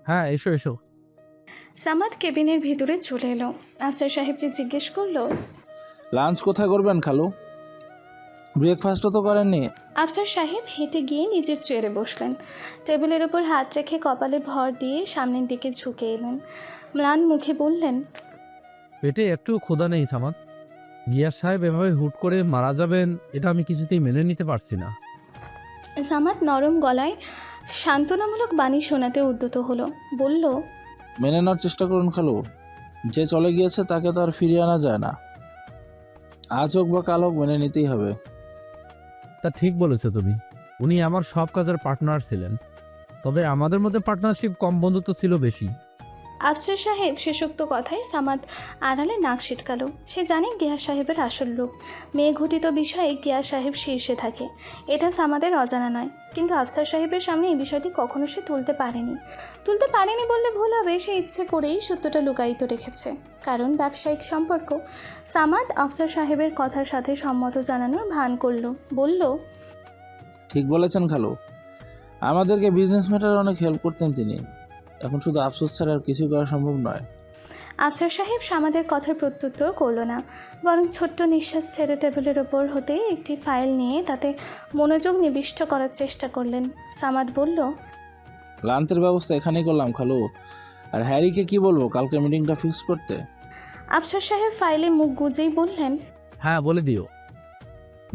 হ্যাঁ, এসো এসো। সামাদ কেবিনের ভিতরে চলে এলো। আফসার সাহেবকে জিজ্ঞেস করলো, লাঞ্চ কোথায় করবেন খালু? ব্রেকফাস্টও তো করেননি। আফসার সাহেব হেঁটে গিয়ে নিজের চেয়ারে বসলেন। টেবিলের ওপর হাত রেখে কপালে ভর দিয়ে সামনের দিকে ঝুঁকে এলেন। ম্লান মুখে বললেন, পেটে একটু ক্ষুধা নেই সামাদ। গিয়াস সাহেব এভাবে হুট করে মারা যাবেন, এটা আমি কিছুতেই মেনে নিতে পারছি না। সামাদ নরম গলায় সান্ত্বনামূলক বাণী শোনাতে উদ্যত হলো। বলল, মেনে নেওয়ার চেষ্টা করুন খালু। যে চলে গিয়েছে তাকে তো আর ফিরিয়ে আনা যায় না। আজ হোক বা কাল হোক মেনে নিতেই হবে। তা ঠিক বলেছো তুমি। উনি আমার সব কাজের পার্টনার ছিলেন, তবে আমাদের মধ্যে পার্টনারশিপ কম, বন্ধুত্ব ছিল বেশি। আফসার সাহেব শেষোক্ত কথায় সামাদ আড়ালে নাক সিটকাল। সে জানে গিয়াস সাহেবের আসল রূপ। মেয়ে ঘটিত বিষয়ে গিয়াস সাহেব শীর্ষে থাকে, এটা সামাদের অজানা নয়। কিন্তু আফসার সাহেবের সামনে এই বিষয়টি কখনো সে তুলতে পারেনি বললে ভুল হবে। সে ইচ্ছে করেই সত্যটা লুকায়িত রেখেছে, কারণ ব্যবসায়িক সম্পর্ক। সামাদ আফসার সাহেবের কথার সাথে সম্মত জানানোর ভান করল। বলল, ঠিক বলেছেন খালু। আমাদেরকে বিজনেস ম্যাটারে অনেক হেল্প করতেন তিনি। এখন শুধু আফসোস ছাড়া আর কিছু করা সম্ভব নয়। আফসার সাহেব সামাদের কথার প্রত্যুত্তর করল না, বরং ছোট্ট নিঃশ্বাস ছেড়ে টেবিলের ওপর হতে একটি ফাইল নিয়ে তাতে মনোযোগ নিবিষ্ট করার চেষ্টা করলেন। সামাদ বলল, লাঞ্চের ব্যবস্থা এখানেই করলাম খালু। আর হ্যারিকে কি বলবো কালকে মিটিংটা ফিক্স করতে? আফসার সাহেব ফাইলে মুখ গুজেই বললেন, হ্যাঁ, বলে দিও।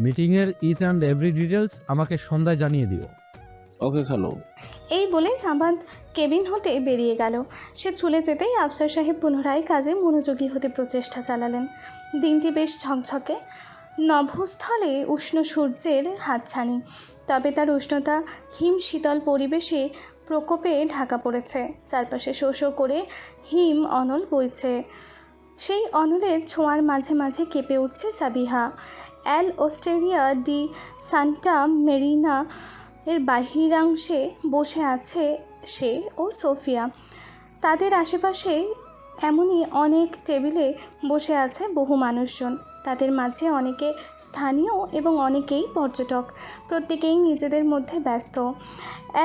মিটিংয়ের ইচ অ্যান্ড এভরি ডিটেলস আমাকে সন্ধ্যায় জানিয়ে দিও। ওকে খালু। এই বলে সামাদ কেবিন হতে বেরিয়ে গেল। সে চলে যেতেই আফসার সাহেব পুনরায় কাজে মনোযোগী হতে প্রচেষ্টা চালালেন। দিনটি বেশ ঝকঝকে, নভস্থলে উষ্ণ সূর্যের হাতছানি, তবে তার উষ্ণতা হিম শীতল পরিবেশে প্রকোপে ঢাকা পড়েছে। চারপাশে শো শো করে হিম অনল বইছে। সেই অনলের ছোঁয়ার মাঝে মাঝে কেঁপে উঠছে সাবিহা। এল অস্ট্রেলিয়া ডি সান্টা মেরিনা এর বাহিরাংশে বসে আছে সে ও সোফিয়া। তাদের আশেপাশে এমনই অনেক টেবিলে বসে আছে বহু মানুষজন। তাদের মাঝে অনেকে স্থানীয় এবং অনেকেই পর্যটক। প্রত্যেকেই নিজেদের মধ্যে ব্যস্ত।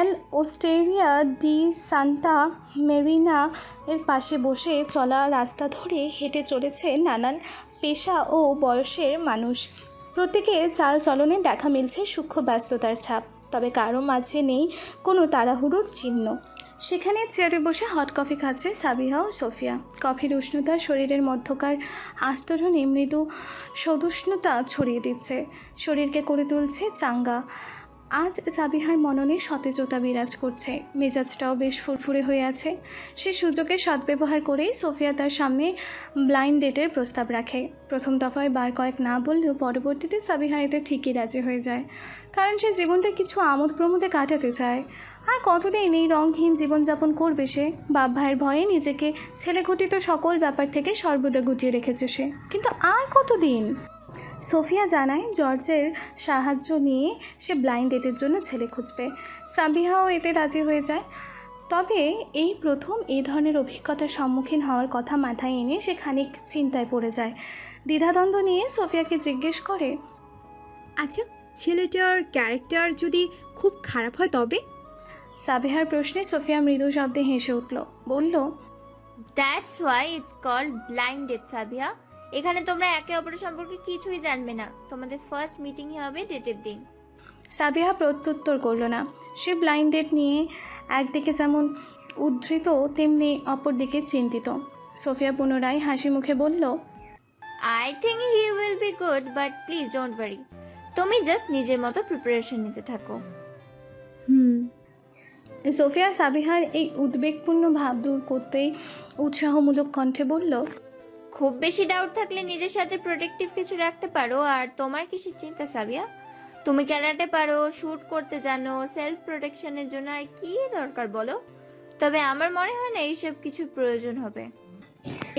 এল অস্ট্রেলিয়া ডি সান্তা মেরিনা এর পাশে বসে চলা রাস্তা ধরে হেঁটে চলেছে নানান পেশা ও বয়সের মানুষ। প্রত্যেকের চাল চলনে দেখা মিলছে সূক্ষ্ম ব্যস্ততার ছাপ, তবে কারো মাঝে নেই কোনো তাড়াহুড়োর চিহ্ন। সেখানে চেয়ারে বসে হট কফি খাচ্ছে সাবিহা ও সোফিয়া। কফির উষ্ণতা শরীরের মধ্যকার আস্তরণে মৃদু সদুষ্ণতা ছড়িয়ে দিচ্ছে, শরীরকে করে তুলছে চাঙ্গা। আজ সাবিহার মননে সতেজতা বিরাজ করছে, মেজাজটাও বেশ ফুরফুরে হয়ে আছে। সে সুযোগের সদ্ব্যবহার করেই সোফিয়া তার সামনে ব্লাইন্ড ডেটের প্রস্তাব রাখে। প্রথম দফায় বার কয়েক না বললেও পরবর্তীতে সাবিহা এতে ঠিকই রাজি হয়ে যায়, কারণ সে জীবনটা কিছু আমোদ প্রমোদে কাটাতে চায়। আর কতদিন এই রঙহীন জীবনযাপন করবে সে? বাপ ভাইয়ের ভয়ে নিজেকে ছেলেঘটিত সকল ব্যাপার থেকে সর্বদা গুটিয়ে রেখেছে সে, কিন্তু আর কতদিন? সোফিয়া জানায় জর্জের সাহায্য নিয়ে সে ব্লাইন্ড ডেটের জন্য ছেলে খুঁজবে। সাবিহাও এতে রাজি হয়ে যায়। তবে এই প্রথম এই ধরনের অভিজ্ঞতার সম্মুখীন হওয়ার কথা মাথায় এনে সে খানিক চিন্তায় পড়ে যায়। দ্বিধাদ্বন্দ্ব নিয়ে সোফিয়াকে জিজ্ঞেস করে, আচ্ছা, ছেলেটার ক্যারেক্টার যদি খুব খারাপ হয় তবে? সাবিহার প্রশ্নে সোফিয়া মৃদু শব্দে হেসে উঠল, বলল, that's why it's called blinded Sabiya. এখানে তোমরা একে অপরের সম্পর্কে কিছুই জানবে না। তোমাদের ফার্স্ট মিটিংই হবে ডেটের দিন। সাবিহা প্রত্যুত্তর করল না। সে ব্লাইন্ড ডেট নিয়ে একদিকে যেমন উদ্ধৃত তেমনি অপরদিকে চিন্তিত। সোফিয়া পুনরায় হাসি মুখে বলল, I think he will be good, but please don't worry. তুমি জাস্ট নিজের মতো প্রিপারেশন নিতে থাকো। সোফিয়া সাবিহার এই উদ্বেগপূর্ণ ভাব দূর করতেই উৎসাহমূলক কণ্ঠে বলল, খুব বেশি ডাউট থাকলে নিজের সাথে প্রোটেক্টিভ কিছু রাখতে পারো। আর তোমার কিসের চিন্তা সাবিয়া? তুমি ক্যারাটে পারো, শুট করতে জানো, সেলফ প্রোটেকশনের জন্য আর কি দরকার বলো? তবে আমার মনে হয় না এইসব কিছু প্রয়োজন হবে।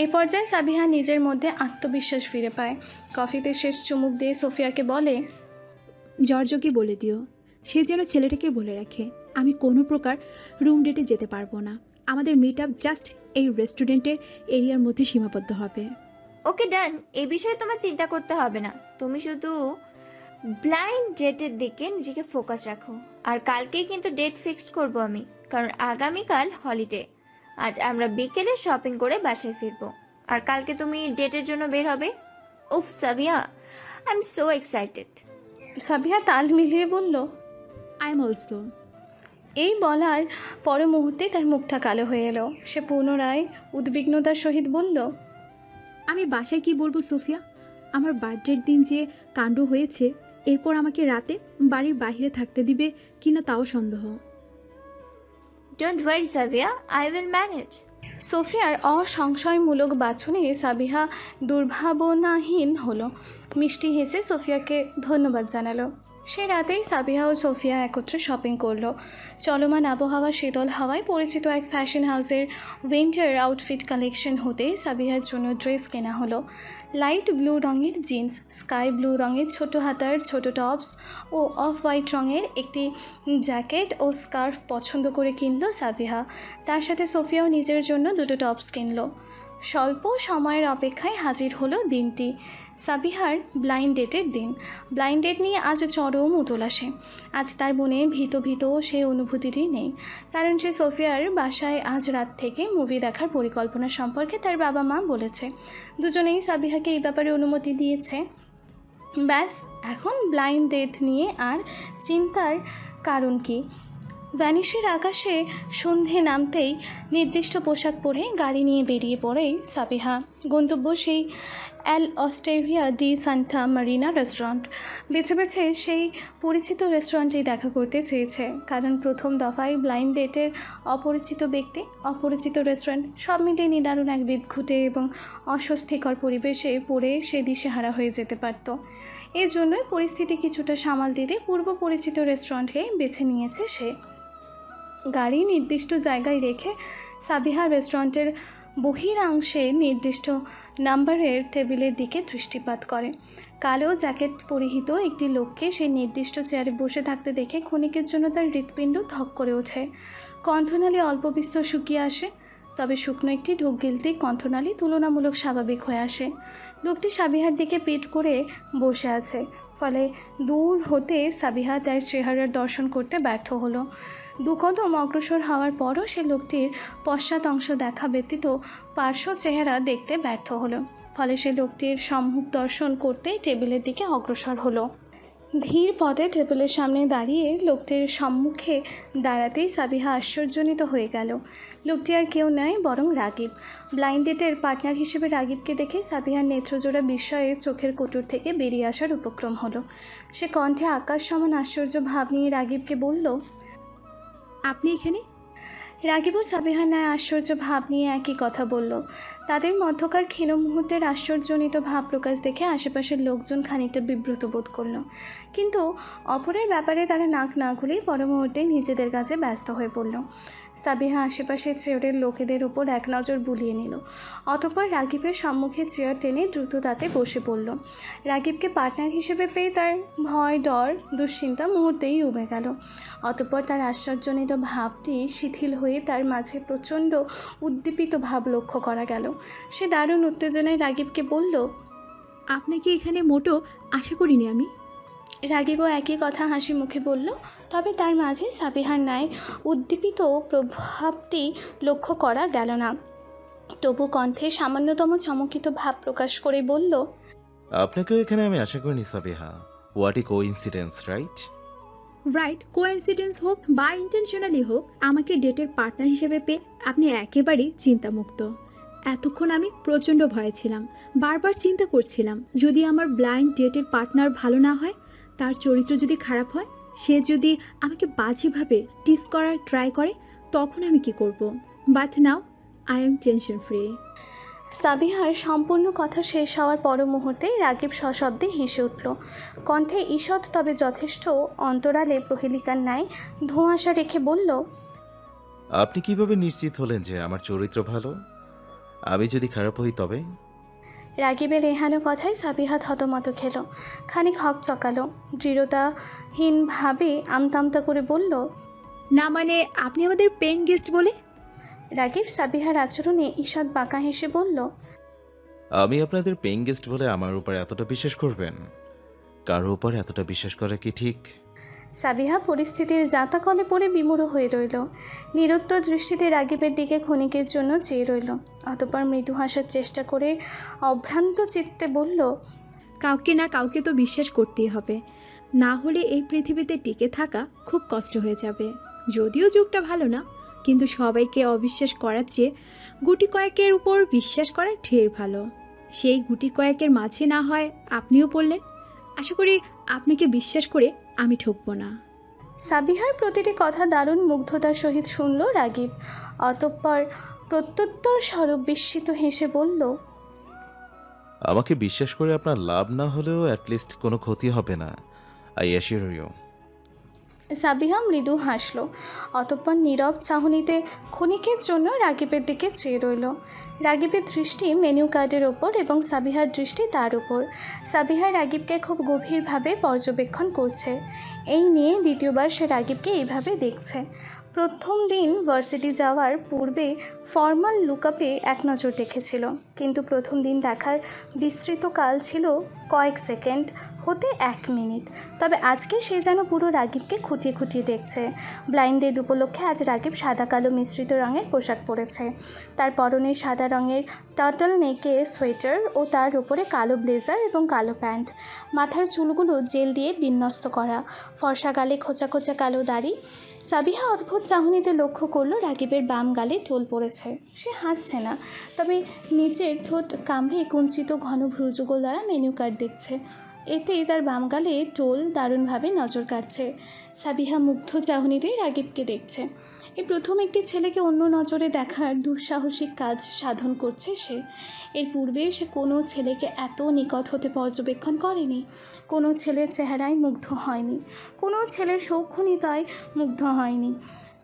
এ পর্যায়ে সাবিহা নিজের মধ্যে আত্মবিশ্বাস ফিরে পায়। কফিতে শেষ চুমুক দিয়ে সোফিয়াকে বলে, জর্জকে বলে দিও সে যেন ছেলেটাকে বলে রাখে আমি কোনো প্রকার রুম ডেটে যেতে পারবো না। আমাদের মিট আপ জাস্ট এই রেস্টুরেন্টের এরিয়ার মধ্যে সীমাবদ্ধ হবে। ওকে ডান। এই বিষয়ে তোমার চিন্তা করতে হবে না। তুমি শুধু ব্লাইন্ড ডেটের দিকে নিজেকে ফোকাস রাখো। আর কালকেই কিন্তু ডেট ফিক্সড করব আমি, কারণ আগামীকাল হলিডে। আজ আমরা বিকেলে শপিং করে বাসায় ফিরবো, আর কালকে তুমি ডেটের জন্য বের হবে। উফ Sabiya, I am so excited. Sabiha তাল মিলিয়ে বলল। I am also. এই বলার পর মুহূর্তে তার মুখটা কালো হয়ে এলো। সে পুনরায় উদ্বিগ্নতার সহিত বলল, আমি বাসায় কি বলবো সোফিয়া? আমার বার্থডের দিন যে কাণ্ড হয়েছে, এরপর আমাকে রাতে বাড়ির বাইরে থাকতে দিবে কিনা তাও সন্দেহ। Don't worry Sabiya, I will manage. সোফিয়ার অসংশয়মূলক বাছনে সাবিহা দুর্ভাবনাহীন হলো। মিষ্টি হেসে সোফিয়াকে ধন্যবাদ জানালো। সে রাতেই সাবিহা ও সোফিয়া একত্রে শপিং করলো। চলমান আবহাওয়া শীতল হাওয়ায় পরিচিত এক ফ্যাশন হাউসের উইন্টার আউটফিট কালেকশন হতে সাবিহার জন্য ড্রেস কেনা হলো। লাইট ব্লু রঙের জিন্স, স্কাই ব্লু রঙের ছোট হাতার ছোট টপস ও অফ হোয়াইট রঙের একটি জ্যাকেট ও স্কার্ফ পছন্দ করে কিনলো সাবিহা। তার সাথে সোফিয়াও নিজের জন্য দুটো টপস কিনলো। স্বল্প সময়ের অপেক্ষায় হাজির হলো দিনটি, সাবিহার ব্লাইন্ড ডেটের দিন। ব্লাইন্ড ডেট নিয়ে আজ চরম উতল আসে। আজ তার মনে ভীত ভীত সেই অনুভূতিটি নেই, কারণ সে সোফিয়ার বাসায় আজ রাত থেকে মুভি দেখার পরিকল্পনা সম্পর্কে তার বাবা মা বলেছে। দুজনেই সাবিহাকে এই ব্যাপারে অনুমতি দিয়েছে। ব্যাস, এখন ব্লাইন্ড ডেট নিয়ে আর চিন্তার কারণ কি? ভ্যানিশের আকাশে সন্ধে নামতেই নির্দিষ্ট পোশাক পরে গাড়ি নিয়ে বেরিয়ে পড়ে সাবিহা। গন্তব্য সেই এল অস্টেরিয়া ডি সান্টা মারিনা রেস্টুরেন্ট। বেছে বেছে সেই পরিচিত রেস্টুরেন্টেই দেখা করতে চেয়েছে, কারণ প্রথম দফায় ব্লাইন্ড ডেটের অপরিচিত ব্যক্তি, অপরিচিত রেস্টুরেন্ট, সব মিলিয়ে নিদারুণ এক বিদঘুটে এবং অস্বস্তিকর পরিবেশে পড়ে সে দিশেহারা হয়ে যেতে পারত। এর জন্যই পরিস্থিতি কিছুটা সামাল দিতে পূর্ব পরিচিত রেস্টুরেন্টকে বেছে নিয়েছে সে। গাড়ি নির্দিষ্ট জায়গায় রেখে সাবিহা রেস্টুরেন্টের বহিরাংশে নির্দিষ্ট নাম্বারের টেবিলের দিকে দৃষ্টিপাত করে। কালো জ্যাকেট পরিহিত একটি লোককে সেই নির্দিষ্ট চেয়ারে বসে থাকতে দেখে ক্ষণিকের জন্য তার হৃৎপিণ্ড ধক করে ওঠে। কণ্ঠনালী অল্প বিস্তর শুকিয়ে আসে, তবে শুকনো একটি ঢোক গিলতেই কণ্ঠনালী তুলনামূলক স্বাভাবিক হয়ে আসে। লোকটি সাবিহার দিকে পিঠ করে বসে আছে, ফলে দূর হতে সাবিহা তার চেহারার দর্শন করতে ব্যর্থ হলো। দুকদম অগ্রসর হওয়ার পরও সে লোকটির পশ্চাৎ অংশ দেখা ব্যতীত পার্শ্ব চেহারা দেখতে ব্যর্থ হলো, ফলে সে লোকটির সম্মুখ দর্শন করতেই টেবিলের দিকে অগ্রসর হলো। ধীর পদে টেবিলের সামনে দাঁড়িয়ে লোকটির সম্মুখে দাঁড়াতেই সাবিহা আশ্চর্যজনিত হয়ে গেল। লোকটি আর কেউ নয়, বরং রাগিব। ব্লাইন্ড ডেটের পার্টনার হিসেবে রাগিবকে দেখে সাবিহার নেত্রজোড়া বিস্ময়ে চোখের কুটুর থেকে বেরিয়ে আসার উপক্রম হলো। সে কণ্ঠে আকাশ সমান আশ্চর্য ভাব নিয়ে রাগিবকে বলল, আপনি এখানে? রাগিবও সাবিহার ন্যায় আশ্চর্য ভাব নিয়ে একই কথা বলল। তাদের মধ্যকার ক্ষীণ মুহূর্তের আশ্চর্যজনিত ভাব প্রকাশ দেখে আশেপাশের লোকজন খানিকটা বিব্রত বোধ করল, কিন্তু অপরের ব্যাপারে তারা নাক না খুলেই পর মুহূর্তেই নিজেদের কাজে ব্যস্ত হয়ে পড়ল। সাবিহা আশেপাশের চেয়ারের লোকেদের ওপর এক নজর বুলিয়ে নিল, অতঃপর রাগিবের সম্মুখে চেয়ার টেনে দ্রুত তাতে বসে পড়ল। রাগিবকে পার্টনার হিসেবে পেয়ে তার ভয়, ডর, দুশ্চিন্তা মুহূর্তেই উবে গেল। অতঃপর তার আশ্চর্যজনিত ভাবটি শিথিল হয়ে তার মাঝে প্রচণ্ড উদ্দীপিত ভাব লক্ষ্য করা গেল। সে দারুণ উত্তেজনায় রাগিবকে বলল, আপনাকে এখানে মোটো আশা করিনি আমি। রাগিবও একই কথা হাসি মুখে বলল, তবে তার মাঝে সাবিহার ন্যায় উদ্দীপিত প্রভাবটি লক্ষ্য করা গেল না। তবু কণ্ঠে সামান্যতম চমকিত ভাব প্রকাশ করে বলল, আপনাকেও এখানে আমি আশা করিনি Sabiha. What a coincidence, right? Right, coincidence হোক বা ইন্টেনশনালি হোক, আমাকে ডেটের পার্টনার হিসেবে পেয়ে আপনি একেবারেই চিন্তামুক্ত। এতক্ষণ আমি প্রচণ্ড ভয়ে ছিলাম, বারবার চিন্তা করছিলাম যদি আমার ব্লাইন্ড ডেটের পার্টনার ভালো না হয়, তার চরিত্র যদি খারাপ হয়, সে যদি আমাকে বাজেভাবে টিস করার ট্রাই করে, তখন আমি কি করব। But now I am tension free. সাবিহার সম্পূর্ণ কথা শেষ হওয়ার পর মুহূর্তেই রাগিব সশব্দে হেসে উঠল। কণ্ঠে ঈষৎ তবে যথেষ্ট অন্তরালে প্রহেলিকার ন্যায় ধোঁয়াশা রেখে বলল, আপনি কিভাবে নিশ্চিত হলেন যে আমার চরিত্র ভালো? আমি যদি খারাপ হই তবে? রাগিবের এহানো কথায় সাবিহা থতমত খেল, খানিক হক চকালো, দৃঢ়তাহীনভাবে আমতামতা করে বলল, না মানে আপনি আমাদের পেইং গেস্ট বলে? রাগিব সাবিহার আচরণে ঈষৎ বাঁকা হেসে বলল, আমি আপনাদের পেইং গেস্ট বলে আমার উপর এতটা বিশ্বাস করবেন? কারো উপর এতটা বিশ্বাস করা কি ঠিক? সাবিহা পরিস্থিতির জাঁতাকলে পড়ে বিমূঢ় হয়ে রইল। নিরুত্তর দৃষ্টিতে রাগিবের দিকে ক্ষণিকের জন্য চেয়ে রইল। অতঃপর মৃদু হাসার চেষ্টা করে অভ্রান্ত চিত্তে বলল, কাউকে না কাউকে তো বিশ্বাস করতেই হবে, না হলে এই পৃথিবীতে টিকে থাকা খুব কষ্ট হয়ে যাবে। যদিও যুগটা ভালো না, কিন্তু সবাইকে অবিশ্বাস করার চেয়ে গুটি কয়েকের উপর বিশ্বাস করা ঢের ভালো। সেই গুটি কয়েকের মাঝে না হয় আপনিও পড়লেন। আশা করি আপনাকে বিশ্বাস করে আমি ঠকবো না। সাবিহার প্রতিটি কথা দারুণ মুগ্ধতার সহিত শুনল রাগিব। অতঃপর প্রত্যুত্তর স্বরূপ বিস্মিত হেসে বলল, আমাকে বিশ্বাস করে আপনার লাভ না হলেও অ্যাটলিস্ট কোনো ক্ষতি হবে না, আই অ্যাসিওর ইউ। সাবিহা মৃদু হাসল। অতঃপর নীরব চাহনিতে ক্ষণিকের জন্য রাগিবের দিকে চেয়ে রইল। রাগিবের দৃষ্টি মেনু কার্ডের ওপর এবং সাবিহার দৃষ্টি তার উপর। সাবিহা রাগিবকে খুব গভীরভাবে পর্যবেক্ষণ করছে। এই নিয়ে দ্বিতীয়বার সে রাগিবকে এইভাবে দেখছে। প্রথম দিন ভার্সিটি যাওয়ার পূর্বে ফর্মাল লুকআপে এক নজর দেখেছিল, কিন্তু প্রথম দিন দেখার বিস্তৃত কাল ছিল কয়েক সেকেন্ড হতে 1 মিনিট। তবে আজকে সে যেন পুরো রাগিবকে খুঁটিয়ে খুঁটিয়ে দেখছে। ব্লাইন্ড ডেট উপলক্ষে আজ রাগিব সাদা কালো মিশ্রিত রঙের পোশাক পরেছে। তার পরনে সাদা রঙের টার্টল নেকের সোয়েটার ও তার উপরে কালো ব্লেজার এবং কালো প্যান্ট। মাথার চুলগুলো জেল দিয়ে বিন্যস্ত করা, ফর্সা গালে খোঁচা খোঁচা কালো দাড়ি। সাবিহা অদ্ভুত চাহনিতে লক্ষ্য করলো রাগিবের বাম গালে টোল পড়েছে। সে হাসছে না, তবে নিচের ঠোঁট কামড়ে কুঞ্চিত ঘন ভ্রুযুগল দ্বারা মেনু কার্ড দেখছে। এতেই তার বাম গালে টোল দারুণভাবে নজর কাটছে। সাবিহা মুগ্ধ চাহনিতে রাগিবকে দেখছে। এই প্রথম একটি ছেলেকে অন্য নজরে দেখার দুঃসাহসিক কাজ সাধন করছে সে। এর পূর্বে সে কোনো ছেলেকে এত নিকট হতে পর্যবেক্ষণ করেনি। কোনো ছেলের চেহারায় মুগ্ধ হয়নি, কোনো ছেলের সৌক্ষণিতায় মুগ্ধ হয়নি,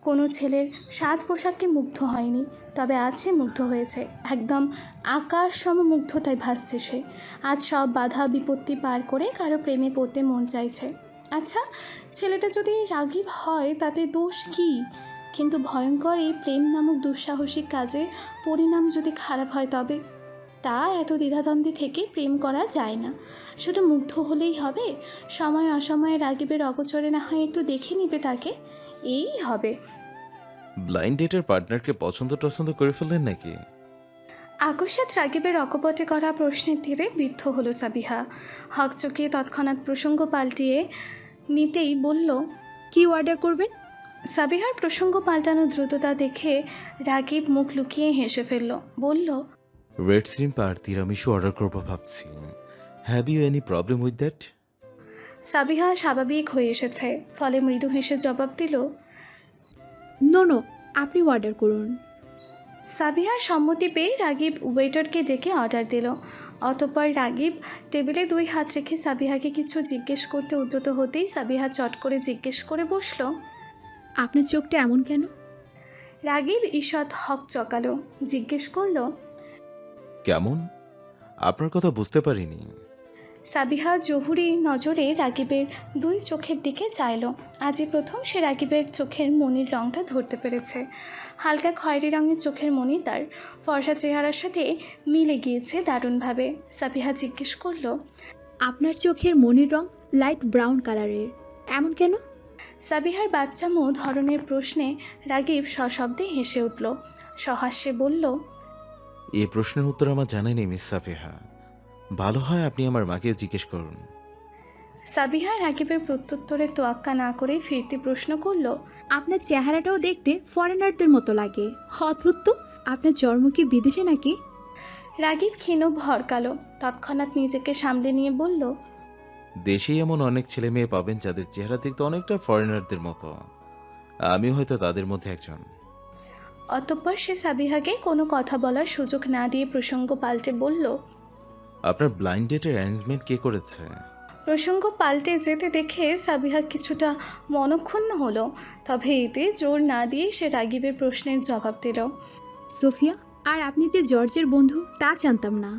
কোনো ছেলের সাজ পোশাককে মুগ্ধ হয়নি। তবে আজ সে মুগ্ধ হয়েছে, একদম আকাশ সম মুগ্ধতায় ভাসছে সে। আজ সব বাধা বিপত্তি পার করে কারো প্রেমে পড়তে মন চাইছে। আচ্ছা, ছেলেটা যদি রাগিব হয় তাতে দোষ কী? কিন্তু ভয়ঙ্কর এই প্রেম নামক দুঃসাহসিক কাজে পরিণাম যদি খারাপ হয় তবে? তা এত দ্বিধাদ্বন্দ্বে থেকে প্রেম করা যায় না। শুধু মুগ্ধ হলেই হবে? সময় অসময়ে রাগিবের অগোচরে না হয় একটু দেখে নিবে তাকে, এই হবে। ব্লাইন্ড ডেটের পার্টনারকে পছন্দ করে ফেললেন নাকি? আকস্মাৎ রাগিবের অকপটে করা প্রশ্নের তীরে বিদ্ধ হলো সাবিহা। হকচকে তৎক্ষণাৎ প্রসঙ্গ পাল্টিয়ে নিতেই বলল, কি অর্ডার করবেন? সাবিহার প্রসঙ্গ পাল্টানোর দ্রুততা দেখে রাগিব মুখ লুকিয়ে হেসে ফেলল। বলল, রেড শ্রিম্প আর তিরামিসু অর্ডার করবো ভাবছি। Have you any problem with that? Sabiha স্বাভাবিক হয়ে এসেছে, ফলে মৃদু হেসে জবাব দিল, নো, আপনি অর্ডার করুন। সাবিহার সম্মতি পেয়ে রাগিব ওয়েটারকে ডেকে অর্ডার দিল। অতঃপর রাগিব টেবিলে 2 হাত রেখে সাবিহাকে কিছু জিজ্ঞেস করতে উদ্যত হতেই সাবিহা চট করে জিজ্ঞেস করে বসল, আপনার চোখটা এমন কেন? রাগিব ঈষৎ হক চকালো, জিজ্ঞেস করল, কেমন? আপনার কথা বুঝতে পারিনি। সাবিহা জহুরি নজরে রাগিবের 2 চোখের দিকে চাইল। আজই প্রথম সে রাগিবের চোখের মনির রঙটা ধরতে পেরেছে। হালকা খয়েরি রঙের চোখের মনি তার ফর্সা চেহারার সাথে মিলে গিয়েছে দারুণভাবে। সাবিহা জিজ্ঞেস করল, আপনার চোখের মনির রং লাইট ব্রাউন কালারের, এমন কেন? সাবিহার বাচ্চামো ধরনের প্রশ্নে রাগিব সশব্দে হেসে উঠল। সহাস্যে বলল, এই প্রশ্নের উত্তর আমার জানা নেই মিস সাবিহা। ভালো হয় আপনি আমার মাকে জিজ্ঞেস করুন। সাবিহা রাগিবের প্রত্যুত্তরে তোয়াক্কা না করে ফিরতি প্রশ্ন করল, আপনার চেহারাটাও দেখতে ফরেনারদের মতো লাগে। অদ্ভুত তো, আপনার জন্ম কি বিদেশে নাকি? রাগিব ক্ষীণ ভরকালো, তৎক্ষণাৎ নিজেকে সামলে নিয়ে বলল, দেশেই এমন অনেক ছেলে মেয়ে পাবেন যাদের চেহারা দেখতে অনেকটা ফরেনারদের মতো। আমিও হয়তো তাদের মধ্যে একজন। অতঃপর সে সাবিহাকে কোনো কথা বলার সুযোগ না দিয়ে প্রসঙ্গ পাল্টে বলল, আপনার ব্লাইন্ড ডেটের অ্যারেঞ্জমেন্ট কে করেছে? প্রসঙ্গ পাল্টে যেতে দেখে সাবিহা কিছুটা মনক্ষুণ্ণ হলো, তবে এতে জোর না দিয়ে সে রাগিবের প্রশ্নের জবাব দিল, সোফিয়া, আর আপনি যে জর্জের বন্ধু তা জানতাম না।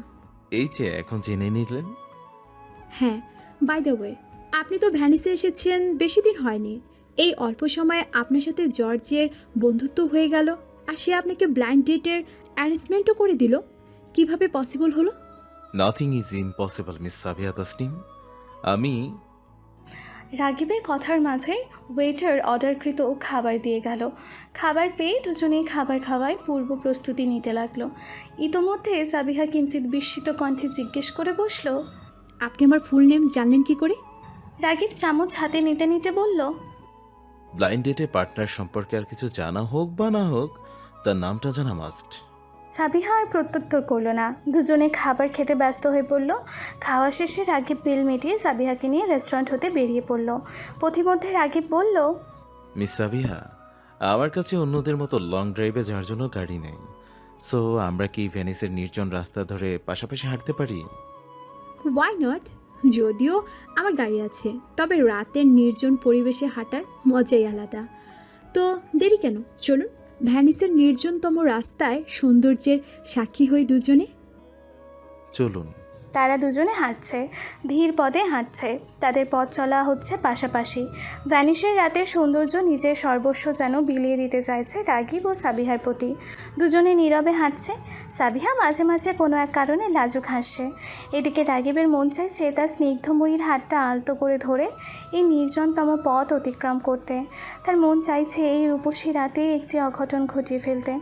এই যে এখন জেনে নিলেন। হ্যাঁ, বাই দ্য ওয়ে, আপনি তো ভ্যানিসে এসেছেন বেশি দিন হয়নি। এই অল্প সময়ে আপনার সাথে জর্জের বন্ধুত্ব হয়ে গেল, আর সে আপনাকে ব্লাইন্ড ডেটের অ্যারেঞ্জমেন্টও করে দিল। কিভাবে পসিবল হলো? Nothing is impossible miss Sabiya Tasnim. আমি রাগিবের কথার মাঝে ওয়েটার অর্ডারকৃত খাবার দিয়ে গেল। খাবার পেয়ে দুজনেই খাবার খাওয়ার পূর্ব প্রস্তুতি নিতে লাগলো। ইতোমধ্যে সাবিহা কিঞ্চিত বিস্মিত কণ্ঠে জিজ্ঞেস করে বসলো। আপনি আমার ফুল নেম জানলেন কি করে? রাগিব চামচ হাতে নিতে নিতে বলল, ব্লাইন্ড ডেটে পার্টনার সম্পর্কে আর কিছু জানা হোক বা না হোক, তার নামটা জানা মাস্ট। সাবিহা আর প্রত্যুত্তর করলো না। দুজনে খাবার খেতে ব্যস্ত হয়ে পড়ল। খাওয়া শেষে রাগিব বিল মিটিয়ে সাবিহাকে নিয়ে রেস্টুরেন্ট হতে বেরিয়ে পড়ল। পথিমধ্যে রাগিব বলল, মিস সাবিহা, আমার কাছে অন্যদের মতো লং ড্রাইভে যাওয়ার জন্য গাড়ি নেই। সো আমরা কি ভেনিসের নির্জন রাস্তা ধরে পাশাপাশি হাঁটতে পারি? Why not? যদিও আমার গাড়ি আছে, তবে রাতের নির্জন পরিবেশে হাঁটার মজাই আলাদা। তো দেরি কেন, চলুন ভ্যানিসের নির্জনতম রাস্তায় সৌন্দর্যের সাক্ষী হই দুজনে। চলুন। তারা দুজনে হাঁটছে, ধীর পদে হাঁটছে। তাদের পথ চলা হচ্ছে পাশাপাশি। ভ্যানিসের রাতের সৌন্দর্য নিজের সর্বস্ব যেন বিলিয়ে দিতে চাইছে রাগিব ও সাবিহার প্রতি। দুজনে নীরবে হাঁটছে। সাবিহা মাঝে মাঝে কোনো এক কারণে লাজুক হাসছে। এদিকে রাগিবের মন চাইছে তার স্নিগ্ধময়ীর হাতটা আলতো করে ধরে এই নির্জনতম পথ অতিক্রম করতে। তার মন চাইছে এই রূপসী রাতে একটি অঘটন ঘটিয়ে ফেলতে,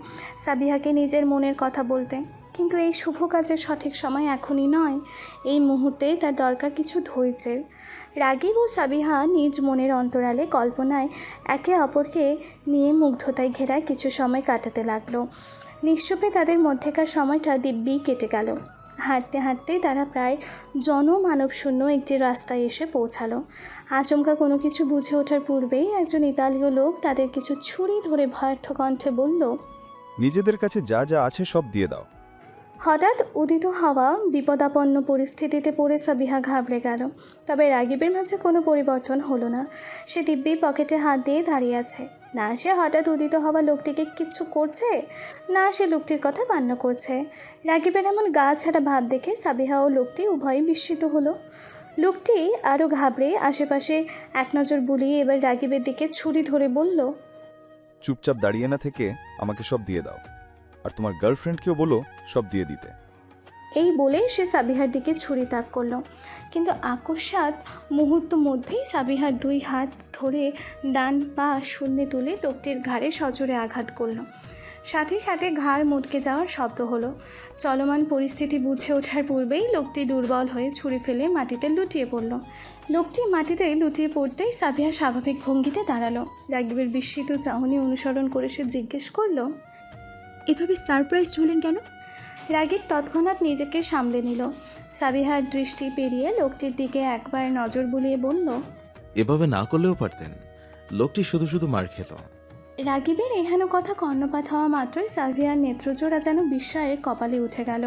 সাবিহাকে নিজের মনের কথা বলতে। কিন্তু এই শুভ কাজের সঠিক সময় এখনই নয়। এই মুহূর্তে তার দরকার কিছু ধৈর্যের। রাগিব ও সাবিহা নিজ মনের অন্তরালে কল্পনায় একে অপরকে নিয়ে মুগ্ধতায় ঘেরা কিছু সময় কাটাতে লাগলো। নিশ্চুপে তাদের মধ্যেকার সময়টা দিব্যি কেটে গেল। হাঁটতে হাঁটতে তারা প্রায় জনমানবশূন্য একটি রাস্তায় এসে পৌঁছালো। আচমকা কোনো কিছু বুঝে ওঠার পূর্বেই একজন ইতালীয় লোক তাদের কিছু ছুরি ধরে ভয়ার্থ কণ্ঠে বলল, নিজেদের কাছে যা যা আছে সব দিয়ে দাও। হঠাৎ উদিত হওয়া বিপদাপন্ন পরিস্থিতিতে পড়ে সাবিহা ঘাবড়ে গেল। তবে রাগিবের মাঝে কোনো পরিবর্তন হলো না। সে দিব্যি পকেটে হাত দিয়ে দাঁড়িয়ে আছে। না সে হঠাৎ উদিত হওয়া লোকটিকে কিচ্ছু করছে, না সে লোকটির কথা মান্য করছে। রাগিবের এমন গা ছাড়া ভাব দেখে সাবিহা ও লোকটি উভয়ই বিস্মিত হলো। লোকটি আরও ঘাবড়ে আশেপাশে এক নজর বুলিয়ে এবার রাগিবের দিকে ছুরি ধরে বলল, চুপচাপ দাঁড়িয়ে না থেকে আমাকে সব দিয়ে দাও, আর তোমার গার্লফ্রেন্ডকেও বলো সব দিয়ে দিতে। এই বলে সে সাবিহার দিকে ছুরি তাক করলো। কিন্তু আকস্মাৎ মুহূর্ত মধ্যেই সাবিহার দুই হাত ধরে ডান পা শূন্যে তুলে লোকটির ঘাড়ে সজোরে আঘাত করলো। সাথে সাথে ঘাড় মুটকে যাওয়ার শব্দ হলো। চলমান পরিস্থিতি বুঝে ওঠার পূর্বেই লোকটি দুর্বল হয়ে ছুরি ফেলে মাটিতে লুটিয়ে পড়ল। লোকটি মাটিতে লুটিয়ে পড়তেই সাবিহা স্বাভাবিক ভঙ্গিতে দাঁড়ালো। রাগিবের বিস্মিত চাহনি অনুসরণ করে সে জিজ্ঞেস করলো, এভাবে সারপ্রাইজড হলেন কেন? রাগিব তৎক্ষণাৎ নিজেকে সামলে নিল। সাবিহার দৃষ্টি পেরিয়ে লোকটির দিকে একবার নজর বুলিয়ে বলল, এভাবে না করলেও পারতেন। লোকটি শুধু শুধু মার খেল। রাগিবের এহেন কথা কর্ণপাত হওয়া মাত্রই সাবিহার নেত্রজোড়া যেন বিস্ময়ের কপালে উঠে গেল।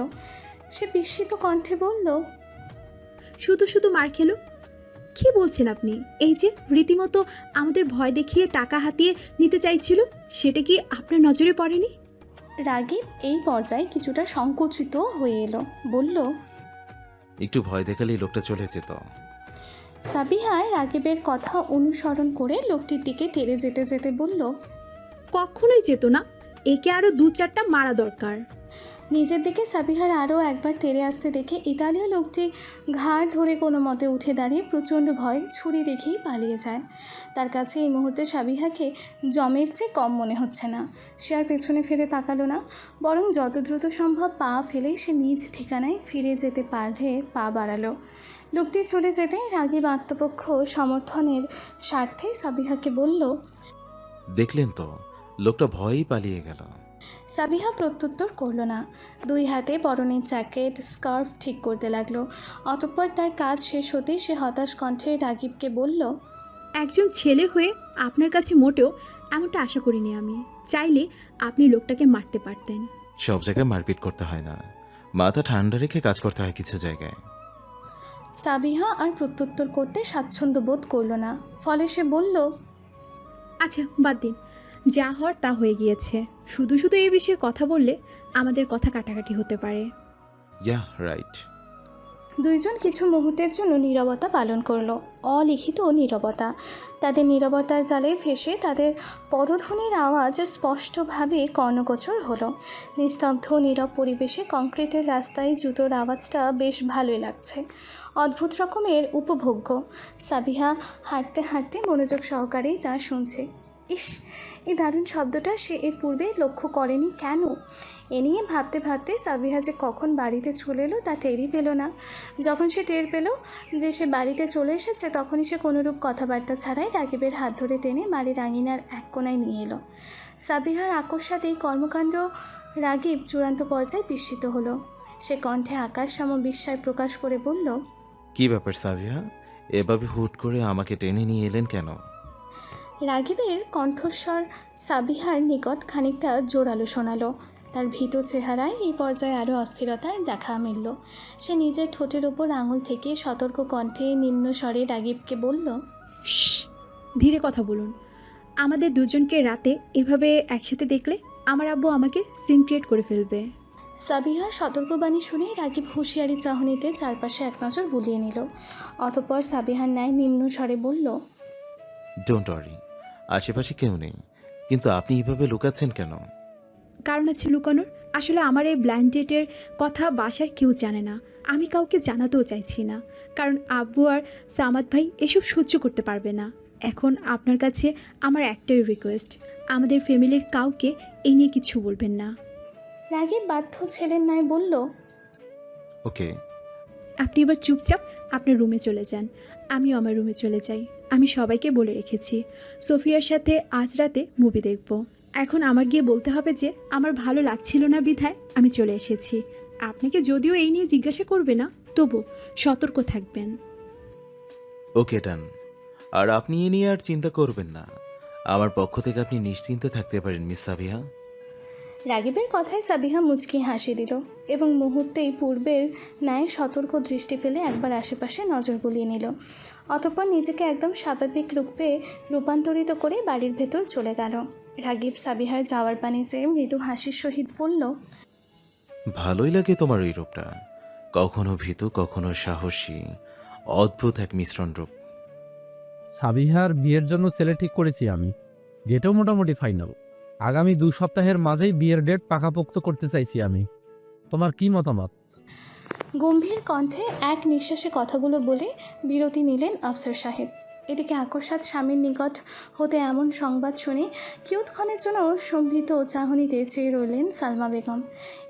সে বিস্মিত কণ্ঠে বলল, শুধু শুধু মার খেলো? কি বলছেন আপনি? এই যে রীতিমতো আমাদের ভয় দেখিয়ে টাকা হাতিয়ে নিতে চাইছিল, সেটা কি আপনার নজরে পড়েনি? রাগিব এই পর্যায়ে কিছুটা সংকুচিত হয়ে এলো, বলল, একটু ভয় দেখালেই লোকটা চলে যেত। সাবিহার রাগিবের কথা অনুসরণ করে লোকটির দিকে তেড়ে যেতে যেতে বলল, কখনোই যেত না, একে আরো 2-4টা মারা দরকার। নিজের দিকে সাবিহার আরও একবার তেড়ে আসতে দেখে ইতালীয় লোকটি ঘাড় ধরে কোনো মতে উঠে দাঁড়িয়ে প্রচণ্ড ভয় ছুরি রেখেই পালিয়ে যায়। তার কাছে এই মুহূর্তে সাবিহাকে জমের চেয়ে কম মনে হচ্ছে না। সে আর পেছনে ফিরে তাকালো না, বরং যত দ্রুত সম্ভব পা ফেলেই সে নিজ ঠিকানায় ফিরে যেতে পারে পা বাড়ালো। লোকটি চলে যেতে রাগিব আত্মপক্ষ সমর্থনের স্বার্থে সাবিহাকে বলল, দেখলেন তো, লোকটা ভয়েই পালিয়ে গেল। সাবিহা প্রত্যুত্তর করল না। দুই হাতে পরনের জ্যাকেট স্কার্ফ ঠিক করতে লাগলো। অতঃপর তার কাজ শেষ হতেই সে হতাশ কণ্ঠে রাগিবকে বলল, একজন ছেলে হয়ে আপনার কাছে মোটেও এমনটা আশা করিনি আমি। চাইলে আপনি লোকটাকে মারতে পারতেন। সব জায়গায় মারপিট করতে হয় না, মাথা ঠান্ডা রেখে কাজ করতে হয় কিছু জায়গায়। সাবিহা আর প্রত্যুত্তর করতে স্বাচ্ছন্দ্য বোধ করল না। ফলে সে বলল, আচ্ছা বাদ দিন, যা হওয়ার তা হয়ে গিয়েছে। শুধু শুধু এই বিষয়ে কথা বললে আমাদের কথা কাটাকাটি হতে পারে। Yeah right. দুইজন কিছু মুহূর্তের জন্য নীরবতা পালন করলো, অলিখিত নীরবতা। তাদের নীরবতার জালে ফেসে তাদের পদধ্বনির আওয়াজ স্পষ্টভাবে কর্ণগোচর হলো। নিস্তব্ধ নীরব পরিবেশে কংক্রিটের রাস্তায় জুতোর আওয়াজটা বেশ ভালোই লাগছে। অদ্ভুত রকমের উপভোগ্য। সাবিহা হাঁটতে হাঁটতে মনোযোগ সহকারেই তা শুনছে। ইস, এই দারুণ শব্দটা সে এর পূর্বে লক্ষ্য করেনি কেন? এ নিয়ে ভাবতে ভাবতে সাবিহা যে কখন বাড়িতে চলে এলো তা টেরই পেল না। যখন সে টের পেল যে সে বাড়িতে চলে এসেছে, তখনই সে কোনোরূপ কথাবার্তা ছাড়াই রাগিবের হাত ধরে টেনে বাড়ির আঙিনার এক কোণায় নিয়ে এলো। সাবিহার আকস্মাৎ এই কর্মকাণ্ড রাগিব চূড়ান্ত পর্যায়ে বিস্মিত হলো। সে কণ্ঠে আকাশ সম বিস্ময় প্রকাশ করে বলল, কি ব্যাপার সাবিয়া, এভাবে হুট করে আমাকে টেনে নিয়ে এলেন কেন? রাগিবের কণ্ঠস্বর সাবিহার নিকট খানিকটা জোরালো শোনালো। তার ভীত চেহারায় এই পর্যায়ে আরও অস্থিরতার দেখা মিলল। সে নিজের ঠোঁটের ওপর আঙুল থেকে সতর্ক কণ্ঠে নিম্ন স্বরে রাগিবকে বলল, শ্, ধীরে কথা বলুন। আমাদের দুজনকে রাতে এভাবে একসাথে দেখলে আমার আব্বু আমাকে সিন ক্রিয়েট করে ফেলবে। সাবিহার সতর্কবাণী শুনে রাগিব হুঁশিয়ারি চাহনিতে চারপাশে এক নজর বুলিয়ে নিল। অতঃপর সাবিহার ন্যায় নিম্ন স্বরে বলল, ডোন্ট ওয়ারি, আশেপাশে কেউ নেই, কিন্তু আপনি এভাবে লুকাচ্ছেন কেন? কারণ আছে লুকানোর। আসলে আমার এই ব্লাইন্ড ডেটের কথা বাসার কেউ জানে না। আমি কাউকে জানাতেও চাইছি না, কারণ আব্বু আর সামাদ ভাই এসব সহ্য করতে পারবে না। এখন আপনার কাছে আমার একটাই রিকোয়েস্ট, আমাদের ফ্যামিলির কাউকে এই নিয়ে কিছু বলবেন না। রাগিব বাধ্য ছেলের ন্যায় বলল, ওকে। আপনি এবার চুপচাপ আপনার রুমে চলে যান, আমিও আমার রুমে চলে যাই। আমি সবাইকে বলে রেখেছি সোফিয়ার সাথে আজ রাতে মুভি দেখব। এখন আমার গিয়ে বলতে হবে যে আমার ভালো লাগছিল না বিধায় আমি চলে এসেছি। আপনাকে যদিও এই নিয়ে জিজ্ঞাসা করবে না, তবু সতর্ক থাকবেন। ওকে ডান। আর আপনি এ নিয়ে আর চিন্তা করবেন না, আমার পক্ষ থেকে আপনি নিশ্চিন্তে থাকতে পারেন মিস সাবিয়া। রাগিবের কথায় সাবিহা মুচকি হাসি দিল এবং মুহূর্তেই পূর্বের ন্যায় সতর্ক দৃষ্টি ফেলে একবার আশেপাশে নজর বুলিয়ে নিল। অতঃপর নিজেকে একদম স্বাভাবিক রূপে রূপান্তরিত করে বাড়ির ভেতর চলে গেল। রাগিব সাবিহার যাওয়ার পানি চেয়ে মৃদু হাসির সহিত বলল, ভালোই লাগে তোমার ওই রূপটা, কখনো ভীতু কখনো সাহসী, অদ্ভুত এক মিশ্রণ রূপ। সাবিহার বিয়ের জন্য ছেলে ঠিক করেছি আমি। ডেটও মোটামুটি ফাইনাল। আগামী 2 সপ্তাহের মাঝেই বিয়ের ডেট পাকাপোক্ত করতে চাইছি আমি। তোমার কি মতামত? গম্ভীর কণ্ঠে এক নিঃশ্বাসে কথাগুলো বলে বিরতি নিলেন আফসার সাহেব। এদিকে আকস্মাৎ স্বামীর নিকট হতে এমন সংবাদ শুনে কিয়ৎক্ষণের জন্য সম্ভিত চাহনিতে চেয়ে রইলেন সালমা বেগম।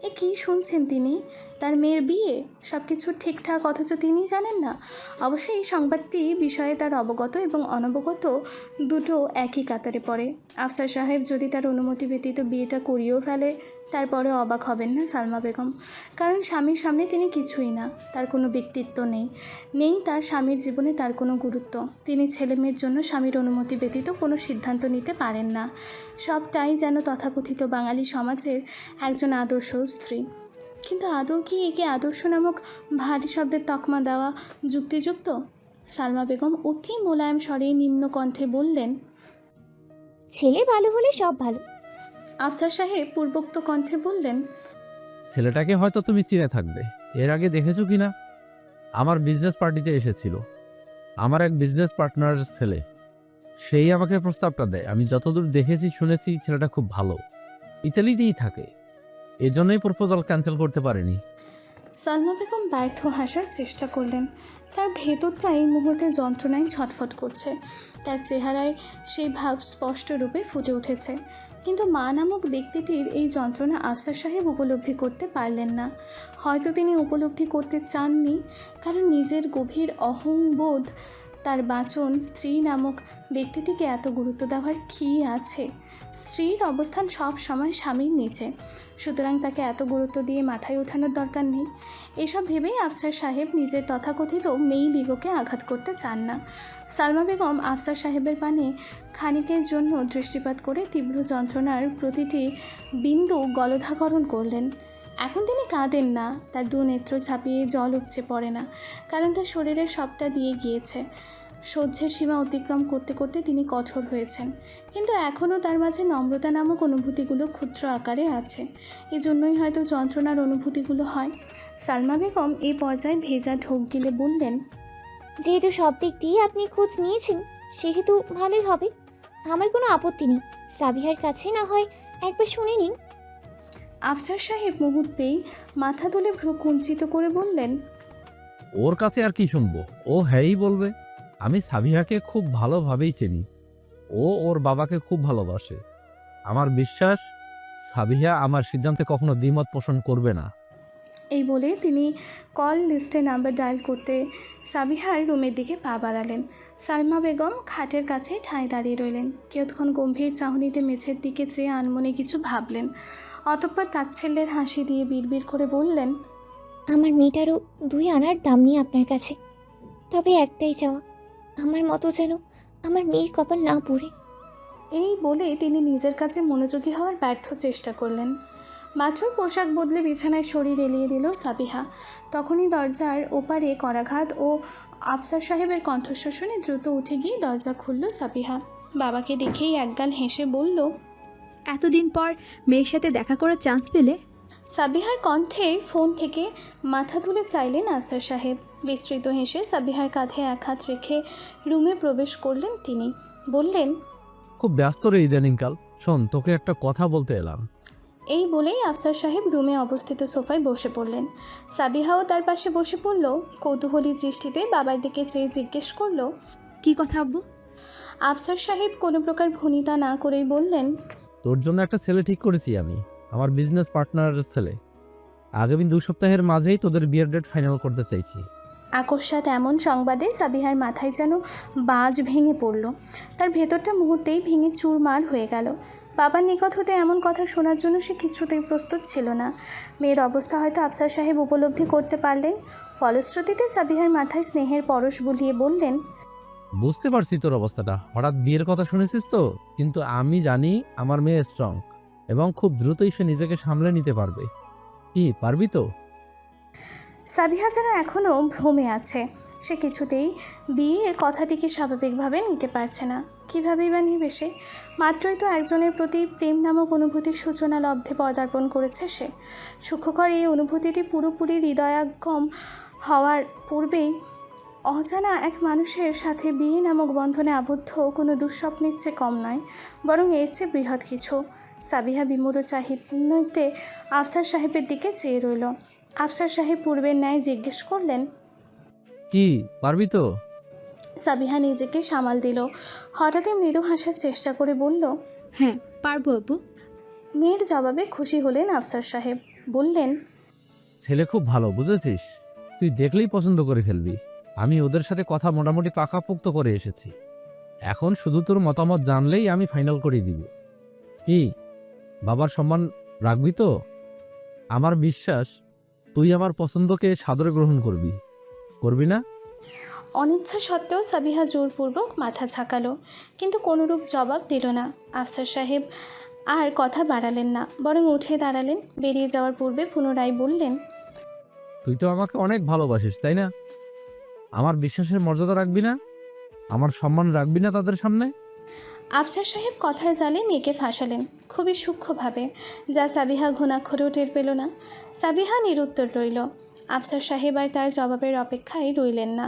এ কী শুনছেন তিনি? তার মেয়ের বিয়ে, সব কিছু ঠিকঠাক, অথচ তিনি জানেন না। অবশ্যই এই সংবাদটি বিষয়ে তার অবগত এবং অনবগত দুটো একই কাতারে পড়ে। আফসার সাহেব যদি তার অনুমতি ব্যতীত বিয়েটা করিয়েও ফেলে, তারপরে অবাক হবেন না সালমা বেগম। কারণ স্বামীর সামনে তিনি কিছুই না, তার কোনো ব্যক্তিত্ব নেই তার স্বামীর জীবনে তার কোনো গুরুত্ব। তিনি ছেলেমেয়ের জন্য স্বামীর অনুমতি ব্যতীত কোনো সিদ্ধান্ত নিতে পারেন না। সবটাই যেন তথাকথিত বাঙালি সমাজের একজন আদর্শ স্ত্রী। কিন্তু আদৌ কি একে আদর্শ নামক ভারী শব্দের তকমা দেওয়া যুক্তিযুক্ত? সালমা বেগম অতি মোলায়েম স্বরে নিম্ন কণ্ঠে বললেন, ছেলে ভালো হলে সব ভালো। আফসার সাহেব পূর্বোক্ত কণ্ঠে বললেন, ছেলেটাকে হয়তো তুমি চিনে থাকবে। এর আগে দেখেছো কি না? আমার বিজনেস পার্টিতে এসেছিল। আমার এক বিজনেস পার্টনারের ছেলে, সেই আমাকে প্রস্তাবটা দেয়। আমি যতদূর দেখেছি শুনেছি ছেলেটা খুব ভালো, ইতালিতেই থাকে। এজন্যই প্রপোজাল ক্যান্সেল করতে পারেনি। সালমা বেগম ব্যর্থ হাসার চেষ্টা করলেন। তার ভেতরটা এই মুহূর্তে যন্ত্রণায় ছটফট করছে। তার চেহারায় সেই ভাব স্পষ্ট রূপে ফুটে উঠেছে। কিন্তু মা নামক ব্যক্তিটির এই যন্ত্রণা আফসার সাহেব উপলব্ধি করতে পারলেন না। হয়তো তিনি উপলব্ধি করতে চাননি, কারণ নিজের গভীর অহংবোধ তার বাঁচন স্ত্রী নামক ব্যক্তিটিকে এত গুরুত্ব দেওয়ার কী আছে? স্ত্রীর অবস্থান সব সময় স্বামীর নিচে, সুতরাং তাকে এত গুরুত্ব দিয়ে মাথায় ওঠানোর দরকার নেই। এসব ভেবেই আফসার সাহেব নিজের তথাকথিত মেইল ইগোকে আঘাত করতে চান না। সালমা বেগম আফসার সাহেবের পানে খানিকের জন্য দৃষ্টিপাত করে তীব্র যন্ত্রণার প্রতিটি বিন্দু গলধাকরণ করলেন। এখন তিনি কাঁদেন না, তার দু নেত্র ঝাঁপিয়ে জল উপচে পড়ে না, কারণ তার শরীরের সবটা দিয়ে গিয়েছে। সহ্যের সীমা অতিক্রম করতে করতে তিনি কঠোর হয়েছেন, কিন্তু এখনও তার মাঝে নম্রতা নামক অনুভূতিগুলো ক্ষুদ্র আকারে আছে। এজন্যই হয়তো যন্ত্রণার অনুভূতিগুলো হয়। সালমা বেগম এই পর্যায়ে ভেজা ঢোক গিলে বললেন, যেহেতু সব দিক দিয়ে আপনি খোঁজ নিয়েছেন, সেহেতু ভালোই হবে। আমার কোনো আপত্তি নেই। সাবিহার কাছে না হয় একবার শুনে নিন। আফসার সাহেব মুহূর্তেই মাথা তুলে ভ্রু কুঞ্চিত করে বললেন, ওর কাছে আর কি শুনবো, ও হ্যাঁই বলবে। আমি সাবিহাকে খুব ভালোভাবেই চিনি, ও ওর বাবাকে খুব ভালোবাসে। আমার বিশ্বাস সাবিহা আমার সিদ্ধান্তে কখনো দ্বিমত পোষণ করবে না। এই বলে তিনি কল লিস্টে নাম্বার ডায়াল করতে সাবিহার রুমের দিকে পা বাড়ালেন। সালমা বেগম খাটের কাছে ঠাঁই দাঁড়িয়ে রইলেন। কিয়ৎক্ষণ গম্ভীর চাহনিতে মেঝের দিকে চেয়ে আনমনে কিছু ভাবলেন। অতঃপর তাচ্ছিল্যের হাসি দিয়ে বিড়বিড় করে বললেন, আমার মেয়েটারও 2 আনার দাম নিয়ে আপনার কাছে, তবে একটাই চাওয়া, আমার মতো যেন আমার মেয়ের কপাল না পড়ে। এই বলে তিনি নিজের কাছে মনোযোগী হওয়ার ব্যর্থ চেষ্টা করলেন। মাত্র পোশাক বদলে বিছানায় শরীর এলিয়ে দিল সাবিহা। তখনই দরজার ওপারে করাঘাত ও আফসার সাহেবের কণ্ঠস্বর শুনে দ্রুত উঠে গিয়ে দরজা খুলল সাবিহা। বাবাকে দেখেই একগাল হেসে বলল, এতদিন পর মেয়ের সাথে দেখা করার চান্স পেলে? সাবিহার কণ্ঠে ফোন থেকে মাথা তুলে চাইলেন আফসার সাহেব। বিস্তৃত হেসে সাবিহার কাঁধে এক হাত রেখে রুমে প্রবেশ করলেন তিনি। বললেন, খুব ব্যস্ত রে ইদানিংকাল, শোন তোকে একটা কথা বলতে এলাম। এই বলেই আফসার সাহেব রুমে অবস্থিত সোফায় বসে পড়লেন। সাবিহাও তার পাশে বসে পড়ল। কৌতূহলী দৃষ্টিতে বাবার দিকে চেয়ে জিজ্ঞেস করল, কি কথা আব্বু? আফসার সাহেব কোনো প্রকার ভনিতা না করেই বললেন, তোর জন্য একটা ছেলে ঠিক করেছি আমি, আমার বিজনেস পার্টনারের ছেলে। আগামী 2 সপ্তাহের মাঝেই তোদের বিয়ের ডেট ফাইনাল করতে চাইছি। আকস্মাৎ এমন সংবাদে সাবিহার মাথায় যেন বাজ ভেঙে পড়ল। তার ভেতরটা মুহূর্তেই ভেঙে চুরমার হয়ে গেল। বাবার নিকট হতে এমন কথা শোনার জন্য সে কিছুতেই প্রস্তুত ছিল না। মেয়ের অবস্থা হয়তো আফসার সাহেব উপলব্ধি করতে পারলেন। ফলশ্রুতিতে সাবিহার মাথায় স্নেহের পরশ বুলিয়ে বললেন, বুঝতে পারছি তোর অবস্থাটা, হঠাৎ বিয়ের কথা শুনেছিস তো, কিন্তু আমি জানি আমার মেয়ে স্ট্রং এবং খুব দ্রুতই সে নিজেকে সামলে নিতে পারবে। কি পারবি তো? সাবিহা যেন এখনও ভ্রমে আছে। সে কিছুতেই বিয়ের কথাটিকে স্বাভাবিকভাবে নিতে পারছে না। কীভাবেই বা নিবে সে? মাত্রই তো একজনের প্রতি প্রেম নামক অনুভূতির সূচনা লব্ধে পদার্পণ করেছে সে। সুখকর এই অনুভূতিটি পুরোপুরি হৃদয়াগম হওয়ার পূর্বেই অজানা এক মানুষের সাথে বিয়ে নামক বন্ধনে আবদ্ধ কোনো দুঃস্বপ্নের চেয়ে কম নয়, বরং এর চেয়ে বৃহৎ কিছু। সাবিহা বিমূঢ় চাহিতে আফসার সাহেবের দিকে চেয়ে রইল। আফসার সাহেব পূর্বের ন্যায় জিজ্ঞেস করলেন, কি পারবি তো? সাবিহা নিজেকে সামাল দিল। হঠাৎই মৃদু হাসার চেষ্টা করে বলল, হ্যাঁ পারবো আব্বু। মেয়ের জবাবে খুশি হলেন আফসার সাহেব। বললেন, ছেলে খুব ভালো, বুঝেছিস? তুই দেখলেই পছন্দ করে ফেলবি। আমি ওদের সাথে কথা মোটামুটি পাকাপোক্ত করে এসেছি। এখন শুধু তোর মতামত জানলেই আমি ফাইনাল করে দিব। কি বাবার সম্মান রাখবি তো? আমার বিশ্বাস তুই আমার পছন্দকে সাদরে গ্রহণ করবি, করবি না? অনিচ্ছা সত্ত্বেও সাবিহা জোরপূর্বক মাথা ঝাঁকালো, কিন্তু কোনোরূপ জবাব দিল না। আফসার সাহেব আর কথা বাড়ালেন না, বরং উঠে দাঁড়ালেন। বেরিয়ে যাওয়ার পূর্বে পুনরায় বললেন, তুই তো আমাকে অনেক ভালোবাসিস, তাই না? আমার বিশ্বাসের মর্যাদা রাখবি না? আমার সম্মান রাখবি না তাদের সামনে? আফসার সাহেব কথার জালে মেয়েকে ফাঁসালেন খুবই সূক্ষ্মভাবে, যা সাবিহা ঘুণাক্ষরেও টের পেল না। সাবিহা নিরুত্তর রইল। আফসার সাহেব আর তার জবাবের অপেক্ষায় রইলেন না,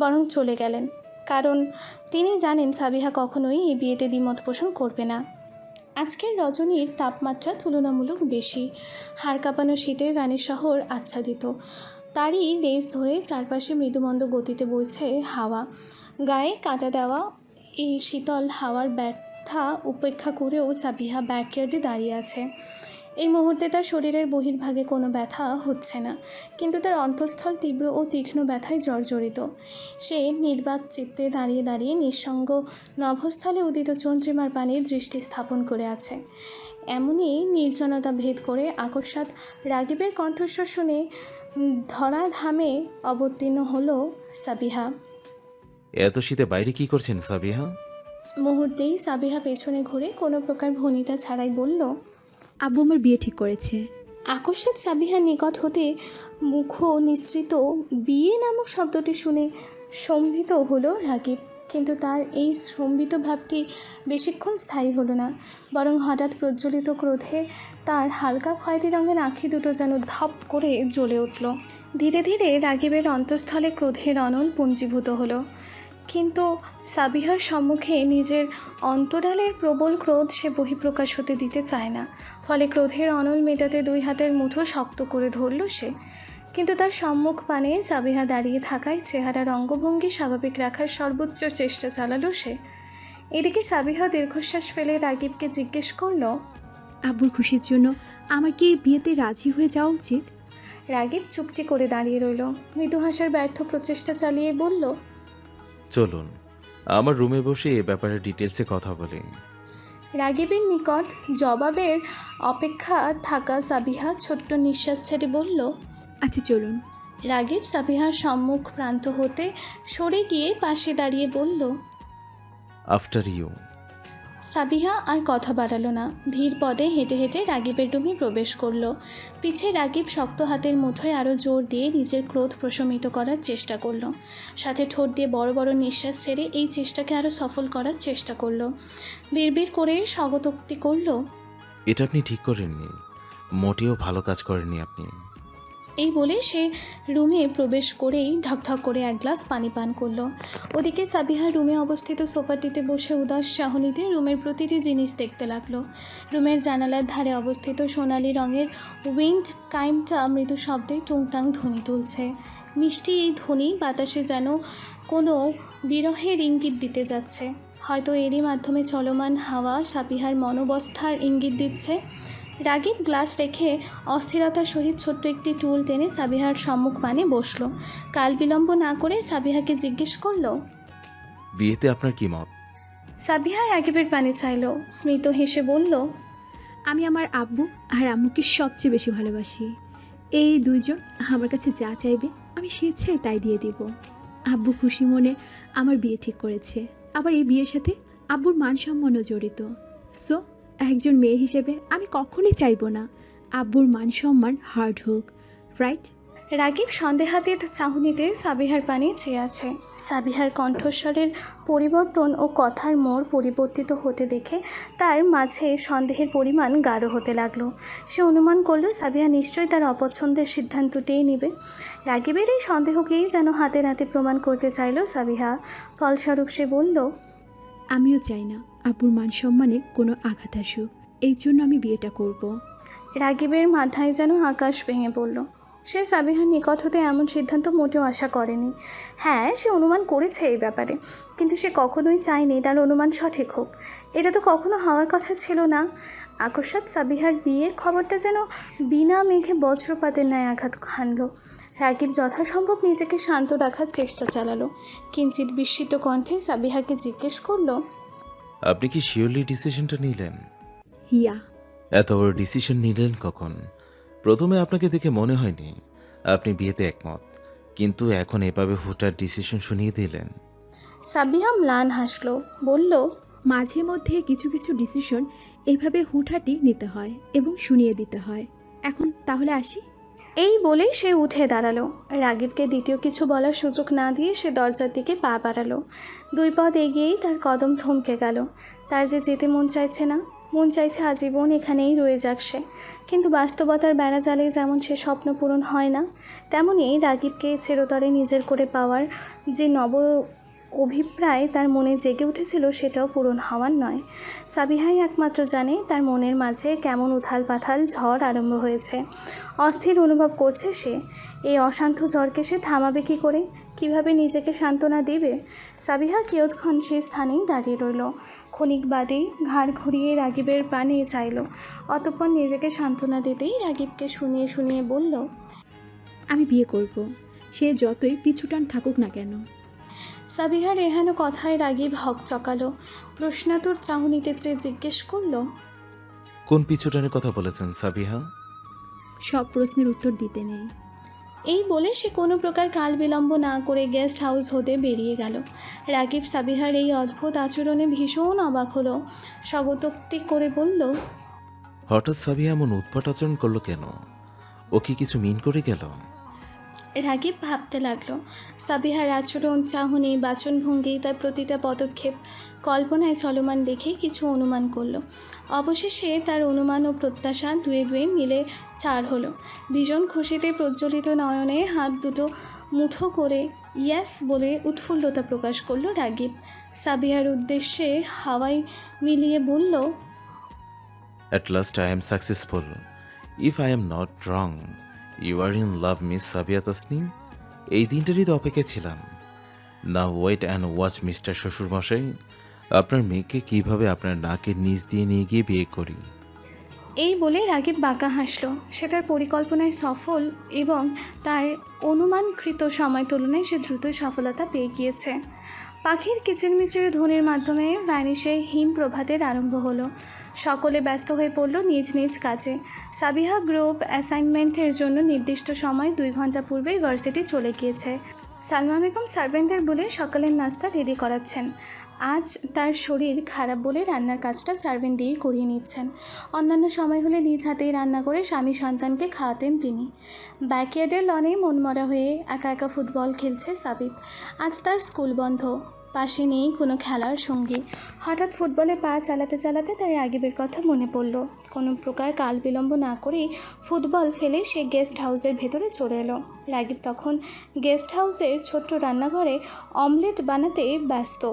বরং চলে গেলেন। কারণ তিনি জানেন সাবিহা কখনোই এই বিয়েতে দ্বিমত পোষণ করবে না। আজকের রজনীর তাপমাত্রা তুলনামূলক বেশি। হাড় কাঁপানো শীতে ভ্যানিস শহর আচ্ছাদিত। তারই লেজ ধরে চারপাশে মৃদুমন্দ গতিতে বইছে হাওয়া। গায়ে কাঁটা দেওয়া এই শীতল হাওয়ার ব্যথা উপেক্ষা করেও সাবিহা ব্যাকইয়ার্ডে দাঁড়িয়ে আছে। এই মুহূর্তে তার শরীরের বহির্ভাগে কোনো ব্যথা হচ্ছে না, কিন্তু তার অন্তঃস্থল তীব্র ও তীক্ষ্ণ ব্যথায় জর্জরিত। সে নির্বাক চিত্তে দাঁড়িয়ে দাঁড়িয়ে নিঃসঙ্গ নভস্থলে উদিত চন্দ্রিমার পানে দৃষ্টি স্থাপন করে আছে। এমনই নির্জনতা ভেদ করে আকস্মাৎ রাগীবের কণ্ঠস্বর শুনে ধরাধামে অবতীর্ণ হলো সাবিহা। এত শীতে বাইরে কি করছেন সাবিহা? মুহূর্তেই সাবিহা পেছনে ঘুরে কোনো প্রকার ভনিতা ছাড়াই বলল, আব্বু আমার বিয়ে ঠিক করেছে। আকস্মাৎ সাবিহার নিকট হতে মুখ নিঃসৃত বিয়ে নামক শব্দটি শুনে সম্ভিত হলো রাগীব। কিন্তু তার এই সম্ভিত ভাবটি বেশিক্ষণ স্থায়ী হলো না, বরং হঠাৎ প্রজ্বলিত ক্রোধে তার হালকা খয়েরি রঙের আঁখি দুটো যেন ধপ করে জ্বলে উঠল। ধীরে ধীরে রাগীবের অন্তঃস্থলে ক্রোধের অনল পুঞ্জীভূত হলো। কিন্তু সাবিহার সম্মুখে নিজের অন্তরালের প্রবল ক্রোধ সে বহিঃপ্রকাশ হতে দিতে চায় না। ফলে ক্রোধের অনল মেটাতে 2 হাতের মুঠো শক্ত করে ধরল সে। কিন্তু তার সম্মুখ পানে সাবিহা দাঁড়িয়ে থাকায় চেহারার অঙ্গভঙ্গি স্বাভাবিক রাখার সর্বোচ্চ চেষ্টা চালালো সে। এদিকে সাবিহা দীর্ঘশ্বাস ফেলে রাগিবকে জিজ্ঞেস করলো, আব্বুর খুশির জন্য আমার কি বিয়েতে রাজি হয়ে যাওয়া উচিত? রাগিব চুপটি করে দাঁড়িয়ে রইল, মৃদু হাসার ব্যর্থ প্রচেষ্টা চালিয়ে বলল, চলুন আমার রুমে বসে এ ব্যাপারে ডিটেলসে কথা বলি। রাগিবের নিকট জবাবের অপেক্ষা থাকা সাবিহা ছোট্ট নিঃশ্বাস ছেড়ে বলল, আচ্ছা চলুন। রাগিব সাবিহার সম্মুখ প্রান্ত হতে সরে গিয়ে পাশে দাঁড়িয়ে বলল। After you. সাবিহা আর কথা বাড়ালো না, ধীর পদে হেঁটে হেঁটে রাগিবের রুমে প্রবেশ করলো। পিছে রাগিব শক্ত হাতের মুঠোয় আরও জোর দিয়ে নিজের ক্রোধ প্রশমিত করার চেষ্টা করলো, সাথে ঠোঁট দিয়ে বড় বড় নিঃশ্বাস ছেড়ে এই চেষ্টাকে আরও সফল করার চেষ্টা করলো। বিড়বিড় করে স্বগতোক্তি করলো, এটা আপনি ঠিক করেননি, মোটেও ভালো কাজ করেননি আপনি। এই বলে সে রুমে প্রবেশ করেই ঢকঢক করে এক গ্লাস পানি পান করলো। ওদিকে সাবিহা রুমে অবস্থিত সোফাটিতে বসে উদাস চাহনিতে রুমের প্রতিটি জিনিস দেখতে লাগলো। রুমের জানালার ধারে অবস্থিত সোনালি রঙের উইন্ড কাইমটা মৃদু শব্দে টুংটাং ধ্বনি তুলছে। মিষ্টি এই ধ্বনি বাতাসে যেন কোনো বিরহের ইঙ্গিত দিতে যাচ্ছে। হয়তো এরই মাধ্যমে চলমান হাওয়া সাবিহার মনোবস্থার ইঙ্গিত দিচ্ছে। রাগিব গ্লাস রেখে অস্থিরতার সহিত ছোট্ট একটি টুল টেনে সাবিহার সম্মুখ পানে বসলো। কাল বিলম্ব না করে সাবিহাকে জিজ্ঞেস করলো, বিয়েতে আপনার কি মত? সাবিহা রাগিবের পানি চাইলো, স্মিত হেসে বলল, আমি আমার আব্বু আর আম্মুকে সবচেয়ে বেশি ভালোবাসি। এই দুইজন আমার কাছে যা চাইবে আমি স্বেচ্ছায় তাই দিয়ে দিব। আব্বু খুশি মনে আমার বিয়ে ঠিক করেছে, আবার এই বিয়ের সাথে আব্বুর মান সম্মানও জড়িত। সো একজন মেয়ে হিসেবে আমি কখনোই চাইবো না আব্বুর মান সম্মান হার্ড হোক, রাইট? রাগিব সন্দেহাতীত চাহনিতে সাবিহার পানে চেয়ে আছে। সাবিহার কণ্ঠস্বরের পরিবর্তন ও কথার মোড় পরিবর্তিত হতে দেখে তার মাঝে সন্দেহের পরিমাণ গাঢ় হতে লাগলো। সে অনুমান করলো সাবিহা নিশ্চয়ই তার অপছন্দের সিদ্ধান্তটিই নেবে। রাগিবের এই সন্দেহকেই যেন হাতে নাতে প্রমাণ করতে চাইল সাবিহা। ফলস্বরূপ সে বলল, আমিও চাই না আব্বুর মান সম্মানে কোনো আঘাত আসুক, এই জন্য আমি বিয়েটা করব। রাগিবের মাথায় যেন আকাশ ভেঙে পড়ল। সে সাবিহার নিকট হতে এমন সিদ্ধান্ত মোটেও আশা করেনি। হ্যাঁ, সে অনুমান করেছে এই ব্যাপারে, কিন্তু সে কখনোই চায়নি তার অনুমান সঠিক হোক। এটা তো কখনো হওয়ার কথা ছিল না। আকস্মাৎ সাবিহার বিয়ের খবরটা যেন বিনা মেঘে বজ্রপাতের ন্যায় আঘাত হানল। রাগিব যথাসম্ভব নিজেকে শান্ত রাখার চেষ্টা চালালো। কিঞ্চিত বিস্মিত কণ্ঠে সাবিহাকে জিজ্ঞেস করলো, আপনি কি শিওরলি ডিসিশনটা নিলেন? ইয়া। এত বড় ডিসিশন নিলেন কখন? প্রথমে আপনাকে দেখে মনে হয়নি আপনি বিয়েতে একমত, কিন্তু এখন এভাবে হুটার ডিসিশন শুনিয়ে দিলেন। সাবিহা ম্লান হাসলো, বলল, মাঝে মধ্যে কিছু কিছু ডিসিশন এভাবে হুটহাটি নিতে হয় এবং শুনিয়ে দিতে হয়। এখন তাহলে আসি। এই বলেই সে উঠে দাঁড়ালো। রাগিবকে দ্বিতীয় কিছু বলার সুযোগ না দিয়ে সে দরজার দিকে পা বাড়ালো। 2 পদ এগিয়েই তার কদম থমকে গেল। তার যে যেতে মন চাইছে না, মন চাইছে আজীবন এখানেই রয়ে যাক সে। কিন্তু বাস্তবতার বেড়া জালে যেমন সে স্বপ্ন পূরণ হয় না, তেমনই রাগিবকে চিরতরে নিজের করে পাওয়ার যে নব অভিপ্রায় তার মনে জেগে উঠেছিল সেটাও পূরণ হওয়ার নয়। সাবিহাই একমাত্র জানে তার মনের মাঝে কেমন উথাল পাথাল ঝড় আরম্ভ হয়েছে। অস্থির অনুভব করছে সে। এই অশান্ত ঝড়কে সে থামাবে কী করে, কিভাবে নিজেকে সান্ত্বনা দিবে? সাবিহা কিয়ৎক্ষণ সে স্থানেই দাঁড়িয়ে রইল। ক্ষণিক বাদে ঘাড় ঘুরিয়ে রাগিবের পানে চাইল। অতঃপর নিজেকে সান্ত্বনা দিতেই রাগিবকে শুনিয়ে শুনিয়ে বলল, আমি বিয়ে করব, সে যতই পিছুটান থাকুক না কেন। সাবিহার এহেন কথায় রাগিব হক চকালো। প্রশ্নাতুর চাহনিতে চেয়ে জিজ্ঞেস করল, কোন পিছুটানের কথা বলেছেন সাবিহা? সব প্রশ্নের উত্তর দিতে নেই। এই বলে সে কোনো প্রকার কাল বিলম্ব না করে গেস্ট হাউস হতে বেরিয়ে গেল। রাগিব সাবিহার এই অদ্ভুত আচরণে ভীষণ অবাক হলো। স্বগতোক্তি করে বলল, হঠাৎ সাবিহা এমন উৎপাট আচরণ করলো কেন? ও কি কিছু মিন করে গেল? রাগিব ভাবতে লাগলো। সাবিহার আচরণ, চাহনি, বাচনভঙ্গি, তার প্রতিটা পদক্ষেপ কল্পনায় চলমান দেখে কিছু অনুমান করলো। অবশেষে তার অনুমান ও প্রত্যাশা দুয়ে দুয়ে মিলে 4 হলো। ভীষণ খুশিতে প্রজ্বলিত নয়নে হাত দুটো মুঠো করে ইয়াস বলে উৎফুল্লতা প্রকাশ করলো রাগিব। সাবিহার উদ্দেশ্যে হাওয়ায় মিলিয়ে বলল, At last I am successful. If I am not wrong, you are in love miss Sabiya Tasnim. এই দিনটারই তো অপেক্ষা ছিলাম। না ওয়েট অ্যান্ড ওয়াচ মিস্টার শ্বশুরমশাই, আপনার মেয়েকে কিভাবে আপনার নাকের নিচ দিয়ে নিয়ে গিয়ে বিয়ে করি। এই বলে রাগিব বাঁকা হাসল। সে তার পরিকল্পনায় সফল এবং তার অনুমানকৃত সময় তুলনায় সে দ্রুতই সফলতা পেয়ে গিয়েছে। পাখির কিচিরমিচির ধ্বনির মাধ্যমে ভ্যানিশে হিম প্রভাতের আরম্ভ হলো। সকলে ব্যস্ত হয়ে পড়ল নিজ নিজ কাজে। সাবিহা গ্রুপ অ্যাসাইনমেন্টের জন্য নির্দিষ্ট সময় 2 ঘন্টা পূর্বেই ভার্সিটি চলে গিয়েছে। সালমা বেগম সার্ভেন্টদের বলে সকালের নাস্তা রেডি করাচ্ছেন। আজ তার শরীর খারাপ বলে রান্নার কাজটা সার্ভেন্ট দিয়েই করিয়ে নিচ্ছেন। অন্যান্য সময় হলে নিজ হাতেই রান্না করে স্বামী সন্তানকে খাওয়াতেন তিনি। ব্যাকইয়ার্ডের লনে মনমরা হয়ে একা একা ফুটবল খেলছে সাবিত। আজ তার স্কুল বন্ধ, পাশে নেই কোনো খেলার সঙ্গী। হঠাৎ ফুটবলে পা চালাতে চালাতে তার রাগিবের কথা মনে পড়ল। কোনো প্রকার কাল বিলম্ব না করেই ফুটবল ফেলে সে গেস্ট হাউসের ভেতরে চলে এলো। রাগিব তখন গেস্ট হাউসের ছোট্ট রান্নাঘরে অমলেট বানাতে ব্যস্ত।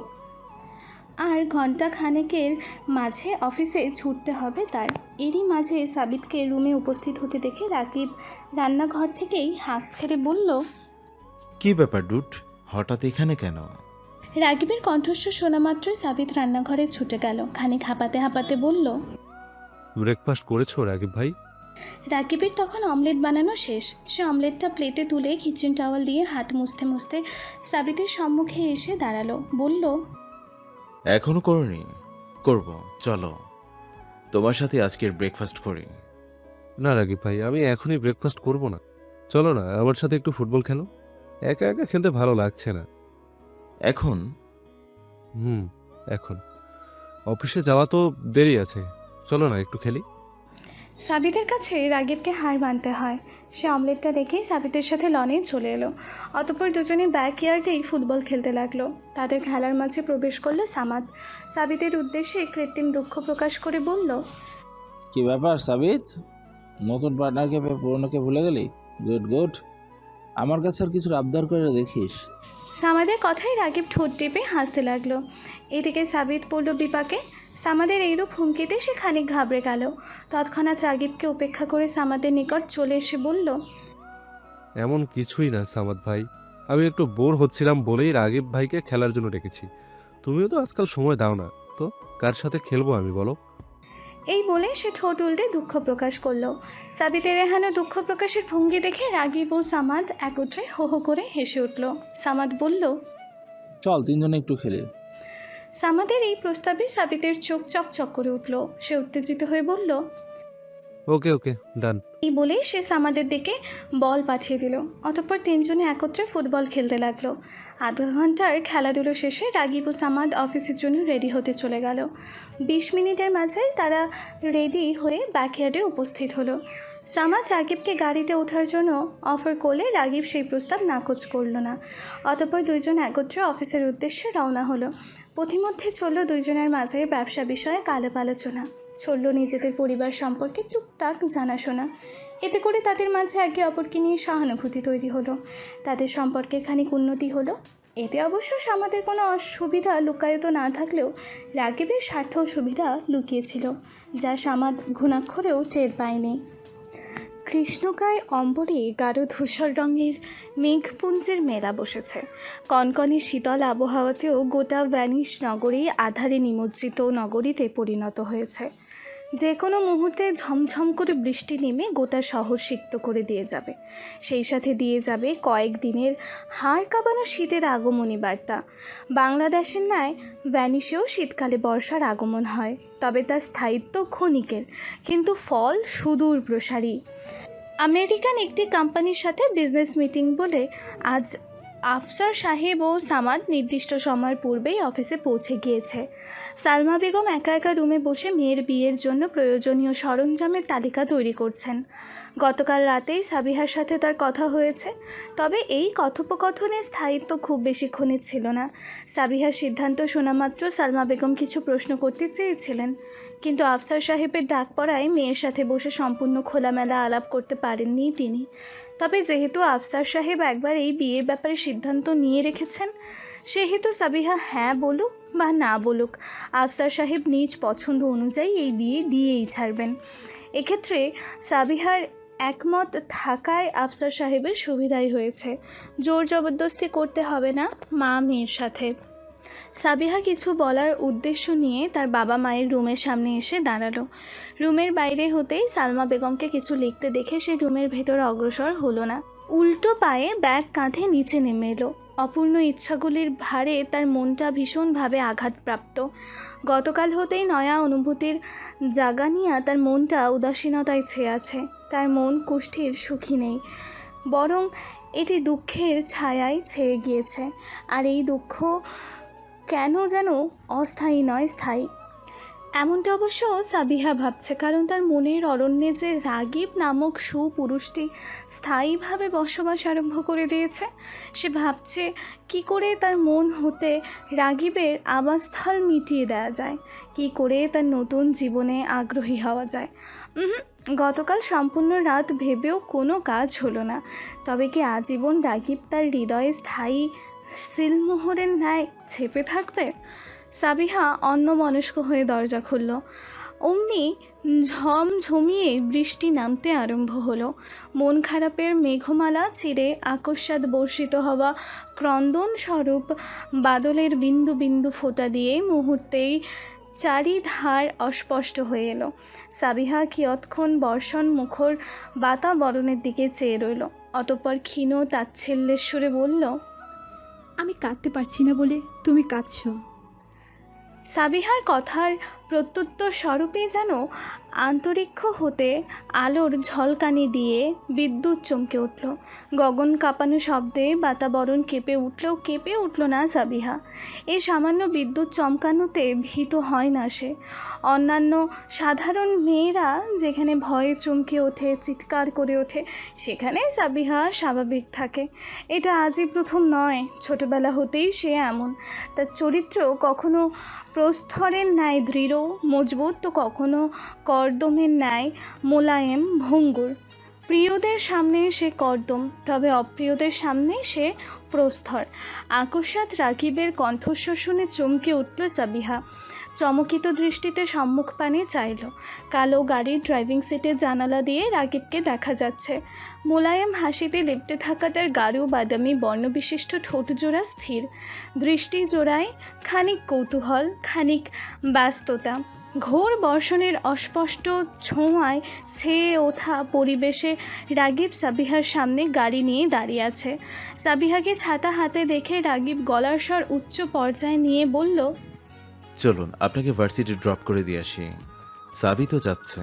আর ঘন্টা খানেকের মাঝে অফিসে ছুটতে হবে তার। এরই মাঝে সাবিতকে রুমে উপস্থিত হতে দেখে রাকিব রান্নাঘর থেকেই হাঁক ছেড়ে বলল, কি ব্যাপার ডুড, হঠাৎ এখানে কেন? রাকিবের কণ্ঠস্বর শোনা মাত্রই সাবিত রান্নাঘরে ছুটে গেল। খানিক হাঁপাতে হাঁপাতে বলল, ব্রেকফাস্ট করেছো রাকিব ভাই? রাকিবের তখন অমলেট বানানো শেষ। সে অমলেটটা প্লেটে তুলে কিচেন টাওয়াল দিয়ে হাত মুছতে মুছতে সাবিতের সম্মুখে এসে দাঁড়ালো। বলল, এখনো করনি? করব, চলো তোমার সাথে আজকের ব্রেকফাস্ট করি। না রাকিব ভাই, আমি এখনই ব্রেকফাস্ট করব না। চলো না আমার সাথে একটু ফুটবল খেলো। একা একা খেলতে ভালো লাগছে না। এখন? এখন অফিসে যাওয়া তো দেরি আছে, চলো না একটু খেলি। সাবিতের কাছে রাগিবকে হার মানতে হয়। সে অমলেটটা রেখেই সাবিতের সাথে লনে চলে এলো। অতঃপর দুজনে ব্যাকইয়ার্ডেই ফুটবল খেলতে লাগলো। তাদের খেলার মাঝে প্রবেশ করলো সামাদ। সাবিতের উদ্দেশ্যে কৃত্রিম দুঃখ প্রকাশ করে বলল, কি ব্যাপার সাবিত, নতুন পার্টনারকে পেয়ে পুরনোকে ভুলে গেলি? গুড গুড, আমার কাছে আর কিছু আবদার করে দেখিস। সামাদের কথাই রাগিব ঠোঁট টিপে হাসতে লাগলো। এদিকে সাবিত পড়ল বিপাকে। সামাদের এইরূপ হুমকিতে সে খানিক ঘাবড়ে গেল। তৎক্ষণাৎ রাগিবকে উপেক্ষা করে সামাদের নিকট চলে এসে বলল, এমন কিছুই না সামাদ ভাই, আমি একটু বোর হচ্ছিলাম বলেই রাকিব ভাইকে খেলার জন্য ডেকেছি। তুমিও তো আজকাল সময় দাও না, তো কার সাথে খেলবো আমি বলো? এই বলে সে ঠোঁট উল্টে দুঃখ প্রকাশ করলো। সাবিতের এহানো দুঃখ প্রকাশের ভঙ্গি দেখে রাগিব ও সামাদ একত্রে হো হো করে হেসে উঠল। সামাদ বলল, চল তিনজনে একটু খেলি। সামাদের এই প্রস্তাবে সাবিতের চোখ চকচক করে উঠল। সে উত্তেজিত হয়ে বলল, ওকে ওকে, ডান। এই বলে সে সামাদের দিকে বল পাঠিয়ে দিল। অতঃপর তিনজনে একত্রে ফুটবল খেলতে লাগলো। আধা ঘন্টার খেলাধুলো শেষে রাগিব ও সামাদ অফিসের জন্য রেডি হতে চলে গেল। 20 মিনিটের মাঝেই তারা রেডি হয়ে ব্যাকইয়ার্ডে উপস্থিত হলো। সামাদ রাগিবকে গাড়িতে ওঠার জন্য অফার করলে রাগিব সেই প্রস্তাব নাকচ করল না। অতঃপর দুইজন একত্রে অফিসের উদ্দেশ্যে রওনা হলো। পথিমধ্যে চলল দুইজনের মাঝে ব্যবসা বিষয়ে আলাপ আলোচনা। চলল নিজেদের পরিবার সম্পর্কে টুকটাক জানাশোনা। এতে করে তাদের মাঝে একে অপরকে নিয়ে সহানুভূতি তৈরি হলো। তাদের সম্পর্কে খানিক উন্নতি হলো। এতে অবশ্য আমাদের কোনো অসুবিধা লুকায়িত না থাকলেও রাগিবের স্বার্থ সুবিধা লুকিয়েছিল, যা সামাদ ঘুণাক্ষরেও টের পায়নি। কৃষ্ণকায় অম্বরে গাঢ় ধূসর রঙের মেঘপুঞ্জের মেলা বসেছে। কনকনে শীতল আবহাওয়াতেও গোটা ভ্যানিশ নগরী আধারে নিমজ্জিত নগরীতে পরিণত হয়েছে। যে কোনো মুহূর্তে ঝমঝম করে বৃষ্টি নেমে গোটা শহর সিক্ত করে দিয়ে যাবে। সেই সাথে দিয়ে যাবে কয়েকদিনের হাড় কাঁপানো শীতের আগমনী বার্তা। বাংলাদেশের ন্যায় ভ্যানিশেও শীতকালে বর্ষার আগমন হয়, তবে তার স্থায়িত্ব ক্ষণিকের, কিন্তু ফল সুদূর প্রসারী। আমেরিকান একটি কোম্পানির সাথে বিজনেস মিটিং বলে আজ আফসার সাহেব ও সামাদ নির্দিষ্ট সময়ের পূর্বেই অফিসে পৌঁছে গিয়েছে। সালমা বেগম একা একা রুমে বসে মেয়ের বিয়ের জন্য প্রয়োজনীয় সরঞ্জামের তালিকা তৈরি করছেন। গতকাল রাতেই সাবিহার সাথে তার কথা হয়েছে, তবে এই কথোপকথনের স্থায়িত্ব খুব বেশিক্ষণের ছিল না। সাবিহার সিদ্ধান্ত শোনা মাত্র সালমা বেগম কিছু প্রশ্ন করতে চেয়েছিলেন, কিন্তু আফসার সাহেবের ডাক পড়ায় মেয়ের সাথে বসে সম্পূর্ণ খোলামেলা আলাপ করতে পারেননি তিনি। তবে যেহেতু আফসার সাহেব একবার এই বিয়ের ব্যাপারে সিদ্ধান্ত নিয়ে রেখেছেন, সেহেতু সাবিহা হ্যাঁ বলুক বা না বলুক, আফসার সাহেব নিজ পছন্দ অনুযায়ী এই বিয়ে দিয়েই ছাড়বেন। এক্ষেত্রে সাবিহার একমত থাকায় আফসার সাহেবের সুবিধাই হয়েছে। জোর জবরদস্তি করতে হবে না মা মেয়ের সাথে। সাবিহা কিছু বলার উদ্দেশ্য নিয়ে তার বাবা মায়ের রুমের সামনে এসে দাঁড়ালো। রুমের বাইরে হতেই সালমা বেগমকে কিছু লিখতে দেখে সে রুমের ভেতর অগ্রসর হলো না, উল্টো পায়ে ব্যাগ কাঁধে নিচে নেমে এলো। অপূর্ণ ইচ্ছাগুলির ভারে তার মনটা ভীষণভাবে আঘাতপ্রাপ্ত। গতকাল হতেই নয়া অনুভূতির জাগানিয়া তার মনটা উদাসীনতায় ছেয়ে আছে। তার মন কুষ্ঠির সুখী নেই, বরং এটি দুঃখের ছায়ায় ছেয়ে গিয়েছে। আর এই দুঃখ কেন যেন অস্থায়ী নয়, স্থায়ী। এমনটা অবশ্য সাবিহা ভাবছে, কারণ তার মনের অরণ্যে যে রাগীব নামক সুপুরুষটি স্থায়ীভাবে বসবাস আরম্ভ করে দিয়েছে। সে ভাবছে কি করে তার মন হতে রাগীবের আবাসস্থল মিটিয়ে দেওয়া যায়, কি করে তার নতুন জীবনে আগ্রহী হওয়া যায়। গতকাল সম্পূর্ণ রাত ভেবেও কোনো কাজ হলো না। তবে কি আজীবন রাগীব তার হৃদয়ে স্থায়ী সিলমোহরের ন্যায় ছেপে থাকবে? সাবিহা অন্যমনস্ক হয়ে দরজা খুলল। অমনি ঝমঝমিয়ে বৃষ্টি নামতে আরম্ভ হলো। মন খারাপের মেঘমালা চিরে আকস্মাৎ বর্ষিত হওয়া ক্রন্দন স্বরূপ বাদলের বিন্দু বিন্দু ফোঁটা দিয়ে মুহূর্তেই চারিধার অস্পষ্ট হয়ে এলো। সাবিহা কিয়ৎক্ষণ বর্ষণ মুখর বাতাবরণের দিকে চেয়ে রইল, অতঃপর ক্ষীণ তাচ্ছিল্যের সুরে বলল, আমি কাঁদতে পারছি না বলে তুমি কাঁদছো। সাবিহার কথার প্রত্যুত্তর স্বরূপে যেন আন্তরিক্ষ হতে আলোর ঝলকানি দিয়ে বিদ্যুৎ চমকে উঠল। গগন কাঁপানো শব্দে বাতাবরণ কেঁপে উঠল না সাবিহা। এই সামান্য বিদ্যুৎ চমকানোতে ভীত হয় না সে। অন্যান্য সাধারণ মেয়েরা যেখানে ভয়ে চমকে ওঠে, চিৎকার করে ওঠে, সেখানে সাবিহা স্বাভাবিক থাকে। এটা আজই প্রথম নয়, ছোটবেলা হতেই সে এমন। তার চরিত্র কখনো প্রস্তরের ন্যায় দৃঢ় মজবুত, তো কখনো কর্দমের ন্যায় মোলায়েম ভঙ্গুর। প্রিয়দের সামনে সে কর্দম, তবে অপ্রিয়দের সামনে সে প্রস্তর। আকস্মাৎ রাকিবের কণ্ঠস্বর শুনে চমকে উঠল সাবিহা। চমকিত দৃষ্টিতে সম্মুখপানে চাইল। কালো গাড়ির ড্রাইভিং সিটের জানালা দিয়ে রাকিবকে দেখা যাচ্ছে। মোলায়েম হাসিতে লেপ্টে থাকা তার গাঢ় বাদামি বর্ণবিশিষ্ট ঠোঁটজোড়া স্থির। দৃষ্টি জোড়ায় খানিক কৌতূহল, খানিক ব্যস্ততা। ঘোর বর্ষণের অস্পষ্ট ছোঁয়ায় ছেয়ে ওঠা পরিবেশে রাগিব সাবিহার সামনে গাড়ি নিয়ে দাঁড়িয়ে আছে। সাবিহাকে ছাতা হাতে দেখে রাগিব গলার স্বর উচ্চ পর্যায়ে নিয়ে বলল, চলুন আপনাকে ভার্সিটি ড্রপ করে দিয়ে আসি, সাবি তো যাচ্ছে।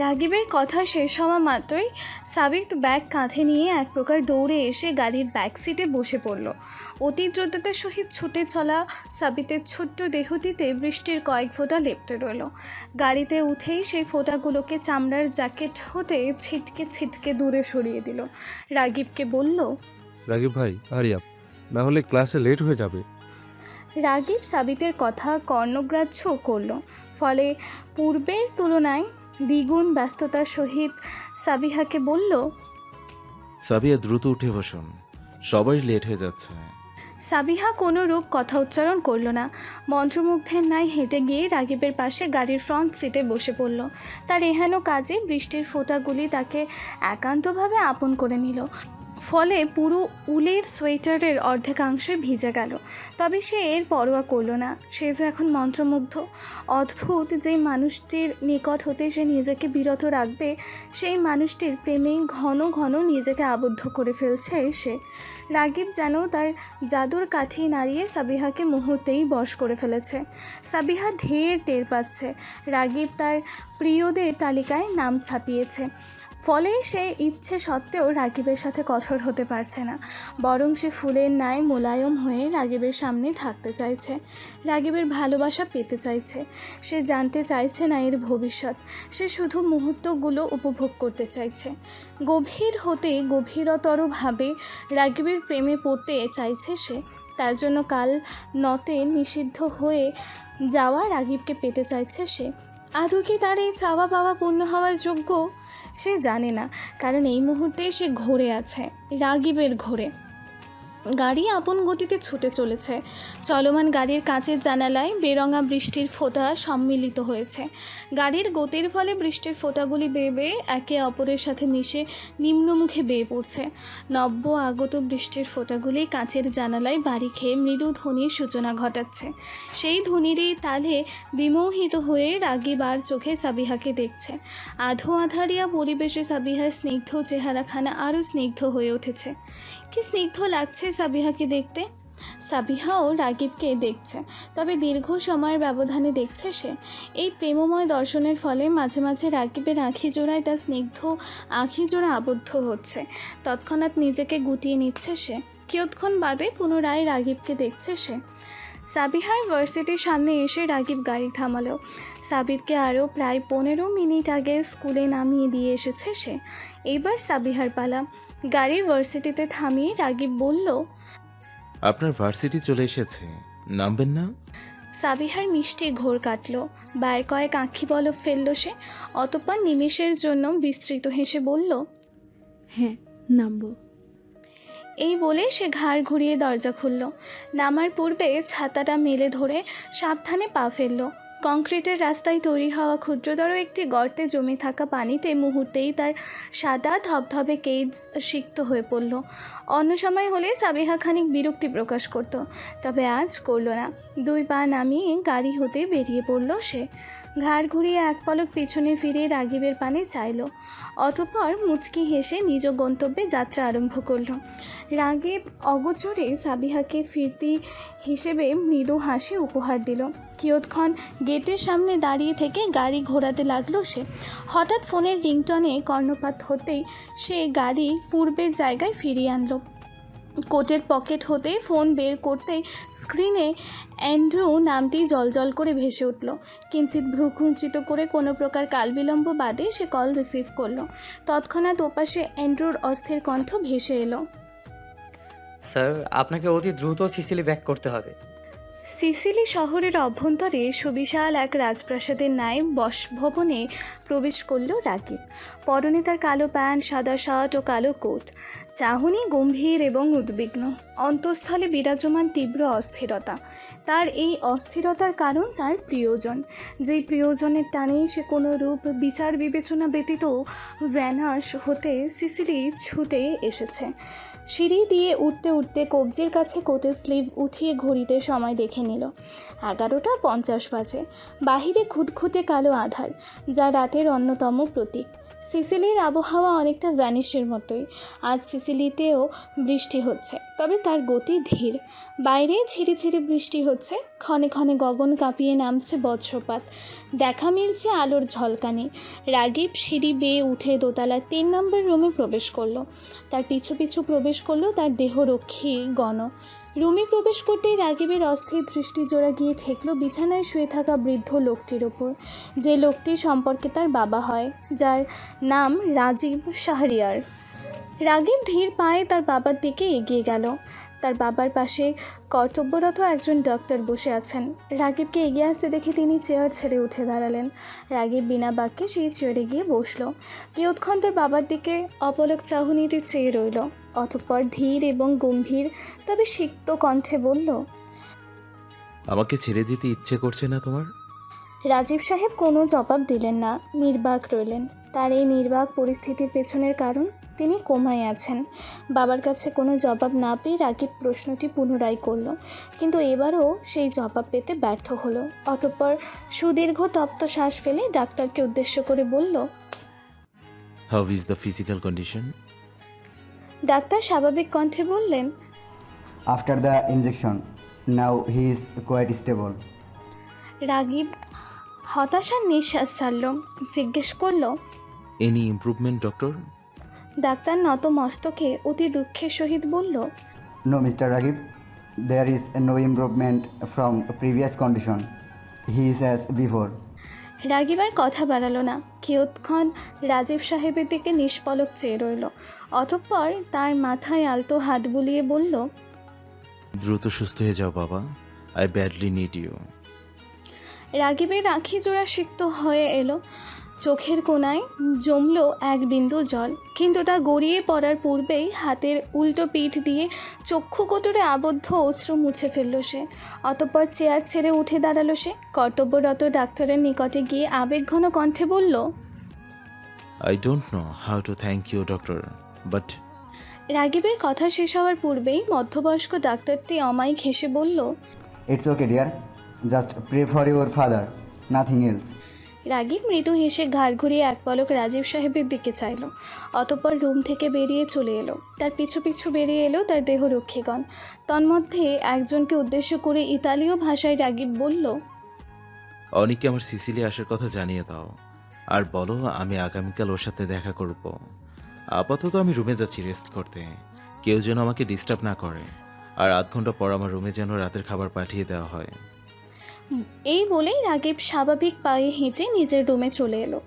রাগিবের কথা শেষ হওয়া মাত্রই সাবিত ব্যাগ কাঁধে নিয়ে এক প্রকার দৌড়ে এসে গাড়ির ব্যাক সিটে বসে পড়ল। অতি দ্রুততার সহিত ছুটে চলা সাবিতের ছোট্ট দেহটিতে বৃষ্টির কয়েক ফোঁটা লেপ্টে রইল। গাড়িতে উঠেই সেই ফোঁটাগুলোকে চামড়ার জ্যাকেট হতে ছিটকে ছিটকে দূরে সরিয়ে দিল। রাগিবকে বলল, রাগিব ভাই হারি আপ, না হলে ক্লাসে লেট হয়ে যাবে। রাগিব সাবিতের কথা কর্ণগ্রাহ্য করল। ফলে পূর্বের তুলনায় দ্বিগুণ ব্যস্ততার সহিত সাবিহাকে বলল, সাবিয়া দ্রুত উঠে বসুন, সবাই লেট হয়ে যাচ্ছে। সাবিহা কোনো রূপ কথা উচ্চারণ করল না। মন্ত্রমুগ্ধের ন্যায় হেঁটে গিয়ে রাগিবের পাশে গাড়ির ফ্রন্ট সিটে বসে পড়ল। তার এহেন কাজে বৃষ্টির ফোঁটাগুলি তাকে একান্তভাবে আপন করে নিল। ফলে পুরো উলের সোয়েটারের অর্ধেকাংশে ভিজে গেল। তবে সে এর পরোয়া করল না। সে যে এখন মন্ত্রমুগ্ধ। অদ্ভুত, যেই মানুষটির নিকট হতে সে নিজেকে বিরত রাখবে, সেই মানুষটির প্রেমে ঘন ঘন নিজেকে আবদ্ধ করে ফেলছে সে। রাগিব যেন তার জাদুর কাঠি নাড়িয়ে সাবিহাকে মুহূর্তেই বশ করে ফেলেছে। সাবিহা ঢের টের পাচ্ছে রাগিব তার প্রিয়দের তালিকায় নাম ছাপিয়েছে। ফলে সে ইচ্ছে সত্ত্বেও রাগিবের সাথে কঠোর হতে পারছে না, বরং সে ফুলের ন্যায় মোলায়ম হয়ে রাগিবের সামনে থাকতে চাইছে, রাগিবের ভালোবাসা পেতে চাইছে। সে জানতে চাইছে না এর ভবিষ্যৎ, সে শুধু মুহূর্তগুলো উপভোগ করতে চাইছে। গভীর হতে গভীরতরভাবে রাগিবের প্রেমে পড়তে চাইছে সে। তার জন্য কাল নতে নিষিদ্ধ হয়ে যাওয়া রাগিবকে পেতে চাইছে সে। আদৌ কি তার এই চাওয়া পাওয়া পূর্ণ হওয়ার যোগ্য? সে জানে না, কারণ এই মুহূর্তে সে ঘোরে আছে, রাগিবের ঘোরে। গাড়ি আপন গতিতে ছুটে চলেছে। চলমান গাড়ির কাঁচের জানালায় বেরঙা বৃষ্টির ফোঁটা সম্মিলিত হয়েছে। গাড়ির গতির ফলে বৃষ্টির ফোঁটাগুলি বেয়ে বেয়ে একে অপরের সাথে মিশে নিম্নমুখে বেয়ে পড়ছে। নব্য আগত বৃষ্টির ফোঁটাগুলি কাঁচের জানালায় বাড়ি খেয়ে মৃদু ধ্বনির সূচনা ঘটাচ্ছে। সেই ধ্বনিরই তালে বিমোহিত হয়ে রাগীব আর চোখে সাবিহাকে দেখছে। আধো আধারিয়া পরিবেশে সাবিহার স্নিগ্ধ চেহারাখানা আরও স্নিগ্ধ হয়ে উঠেছে। কি স্নিগ্ধ লাগছে সাবিহাকে দেখতে। সাবিহাও রাগীবকে দেখছে, তবে দীর্ঘ সময়ের ব্যবধানে দেখছে সে। এই প্রেমময় দর্শনের ফলে মাঝে মাঝে রাগীবের আঁখি জোড়ায় তার স্নিগ্ধ আঁখি জোড়া আবদ্ধ হচ্ছে। তৎক্ষণাৎ নিজেকে গুটিয়ে নিচ্ছে সে। কিয়ৎক্ষণ বাদে পুনরায় রাগীবকে দেখছে সে। সাবিহার ভার্সিটির সামনে এসে রাগীব গাড়ি থামালো। সাবিরকে আরও প্রায় 15 মিনিট আগে স্কুলে নামিয়ে দিয়ে এসেছে সে। এইবার সাবিহার পালা। গাড়ি ভার্সিটিতে থামিয়ে রাগীব বলল, আপনার ভার্সিটি চলে এসেছে, নামবেন না? সাবিহার মিষ্টি ঘোর কাটল। বার কয়েক আঁখি পলক ফেলল সে। অতঃপর নিমেষের জন্য বিস্তৃত হেসে বলল, হ্যাঁ, নামবো। এই বলে সে ঘাড় ঘুরিয়ে দরজা খুলল। নামার পূর্বে ছাতাটা মেলে ধরে সাবধানে পা ফেলল। কংক্রিটের রাস্তায় তৈরি হওয়া ক্ষুদ্রতর একটি গর্তে জমে থাকা পানিতে মুহূর্তেই তার সাদা ধবধবে কেজ সিক্ত হয়ে পড়ল। অন্য সময় হলে সাবিহা খানিক বিরক্তি প্রকাশ করত, তবে আজ করল না। 2 পা নামিয়ে গাড়ি হতে বেরিয়ে পড়ল সে। ঘাড় ঘুরিয়ে এক পলক পিছনে ফিরে রাগীবের পানে চাইল। অতঃপর মুচকি হেসে নিজ গন্তব্যে যাত্রা আরম্ভ করল। রাগীব অগোচরে সাবিহাকে ফিরতি হিসেবে মৃদু হাসি উপহার দিল। কিয়ৎক্ষণ গেটের সামনে দাঁড়িয়ে থেকে গাড়ি ঘোরাতে লাগলো সে। হঠাৎ ফোনের রিংটনে কর্ণপাত হতেই সে গাড়ি পূর্বের জায়গায় ফিরিয়ে আনলো। কোটের পকেট হতে ফোন বের করতেই স্ক্রিনে অ্যান্ড্রু নামটি জলজল করে ভেসে উঠল। কিঞ্চিত ভ্রুকুঞ্চিত করে কোনো প্রকার কালবিলম্ব বাদে সে কল রিসিভ করলো। তৎক্ষণাৎ ওপাশে অ্যান্ড্রুর অস্থির কণ্ঠ ভেসে এলো, স্যার, আপনাকে অতি দ্রুত সিসিলি ব্যাক করতে হবে। সিসিলি শহরের অভ্যন্তরে সুবিশাল এক রাজপ্রাসাদের ন্যায় বসভবনে প্রবেশ করল রাগীব। পরনে তার কালো প্যান্ট, সাদা শার্ট ও কালো কোট। চাহনি গম্ভীর এবং উদ্বিগ্ন। অন্তঃস্থলে বিরাজমান তীব্র অস্থিরতা। তার এই অস্থিরতার কারণ তার প্রিয়জন। যেই প্রিয়জনের টানেই সে কোনো রূপ বিচার বিবেচনা ব্যতীত ভ্যানাশ হতে সিসিলি ছুটে এসেছে। সিঁড়ি দিয়ে উঠতে উঠতে কবজির কাছে কোটের স্লিভ উঠিয়ে ঘড়িতে সময় দেখে নিল। 11:50 বাজে। বাহিরে খুটখুটে কালো আধার, যা রাতের অন্যতম প্রতীক। সিসিলির আবহাওয়া অনেকটা ভ্যানিশের মতোই। আজ সিসিলিতেও বৃষ্টি হচ্ছে, তবে তার গতি ধীর। বাইরে ঝিরিঝিরি বৃষ্টি হচ্ছে, ক্ষণে ক্ষণে গগন কাঁপিয়ে নামছে বজ্রপাত। দেখা মিলছে আলোর ঝলকানি। রাগীব সিঁড়ি বেয়ে উঠে দোতলার 3 নম্বর রুমে প্রবেশ করলো। তার পিছু পিছু প্রবেশ করলো তার দেহরক্ষী গণ। রুমে প্রবেশ করতেই রাগীবের অস্থির দৃষ্টি জোড়া গিয়ে ঠেকল বিছানায় শুয়ে থাকা বৃদ্ধ লোকটির ওপর, যে লোকটি সম্পর্কে তার বাবা হয়, যার নাম রাজীব শাহরিয়ার। রাগীব ধীর পায়ে তার বাবার দিকে এগিয়ে গেল। তার বাবার পাশে কর্তব্যরত একজন ডাক্তার বসে আছেন। রাগীবকে এগিয়ে আসতে দেখে তিনি চেয়ার ছেড়ে উঠে দাঁড়ালেন। রাগীব বিনা বাক্যে সেই চেয়ারে গিয়ে বসল। কিয়ৎক্ষণ তার বাবার দিকে অপলক চাহনিতে চেয়ে রইল। অতঃপর ধীর এবং গম্ভীর তবে সিক্ত কণ্ঠে বলল, আমাকে ছেড়ে দিতে ইচ্ছে করছে না তোমার? রাজীব সাহেব কোনো জবাব দিলেন না, নির্বাক রইলেন। তার এই নির্বাক পরিস্থিতির পেছনের কারণ, তিনি কোমায় আছেন। বাবার কাছে কোনো জবাব না পেয়ে রাগীব প্রশ্নটি পুনরায় করল, কিন্তু এবারও সেই জবাব পেতে ব্যর্থ হলো। অতঃপর সুদীর্ঘ তপ্ত শ্বাস ফেলে ডাক্তারকে উদ্দেশ্য করে বলল, how is the physical condition? Doctor স্বাভাবিক কণ্ঠে বললেন, After the injection, now he is quite stable. Ragib হতাশার নিঃশ্বাস ছাড়ল। জিজ্ঞেস করল, এনি ইমপ্রুভমেন্ট ডক্টর? ডাক্তার নত মস্তকে অতি দুঃখের সহিত বলল, No, Mr. Ragib, there is no improvement from previous condition. He is as before. Ragib আর কথা বাড়ালো না। কিয়ৎক্ষণ রাজীব সাহেবের দিকে নিষ্পলক চেয়ে রইল। অতঃপর তার মাথায় আলতো হাত বুলিয়ে বলল, দ্রুত সুস্থ হয়ে যাও বাবা, আই ব্যাডলি নিড ইউ। রাগীবের আঁখি জোড়া সিক্ত হয়ে এলো। চোখের কোণায় জমলো এক বিন্দু জল, কিন্তু তা গড়িয়ে পড়ার পূর্বেই হাতের উল্টো পিঠ দিয়ে চক্ষু কোটরে আবদ্ধ অশ্রু মুছে ফেলল সে। অতঃপর চেয়ার ছেড়ে উঠে দাঁড়ালো সে। কর্তব্যরত ডাক্তারের নিকটে গিয়ে আবেগঘন কণ্ঠে বলল, I don't know how to thank you, doctor, but রাগিবের কথা শেষ হওয়ার পূর্বেই মধ্যবয়স্ক ডাক্তারটি অমায়িক হেসে বলল, It's okay, dear. Just pray for your father. Nothing else. Ragib মৃদু হেসে ঘাড় ঘুরিয়ে এক পলক রাজীব সাহেবের দিকে চাইল। অতঃপর রুম থেকে বেরিয়ে চলে এলো। তার পিছু পিছু বেরিয়ে এলো তার দেহরক্ষীগণ। তন্মধ্যে একজনকে উদ্দেশ্য করে ইতালীয় ভাষায় রাগিব বলল, অনিককে আমার সিসিলি আসার কথা জানিয়ে দাও, আর বলো আমি আগামীকাল ওর সাথে দেখা করব। আপাতত আমি রুমে যাচ্ছি রেস্ট করতে, কেউ যেন আমাকে ডিস্টার্ব না করে, আর আধ ঘন্টা পর আমার রুমে যেন রাতের খাবার পাঠিয়ে দেওয়া হয়। এই বলেই রাগিব স্বাভাবিক পায়ে হেঁটে নিজের রুমে চলে এলো।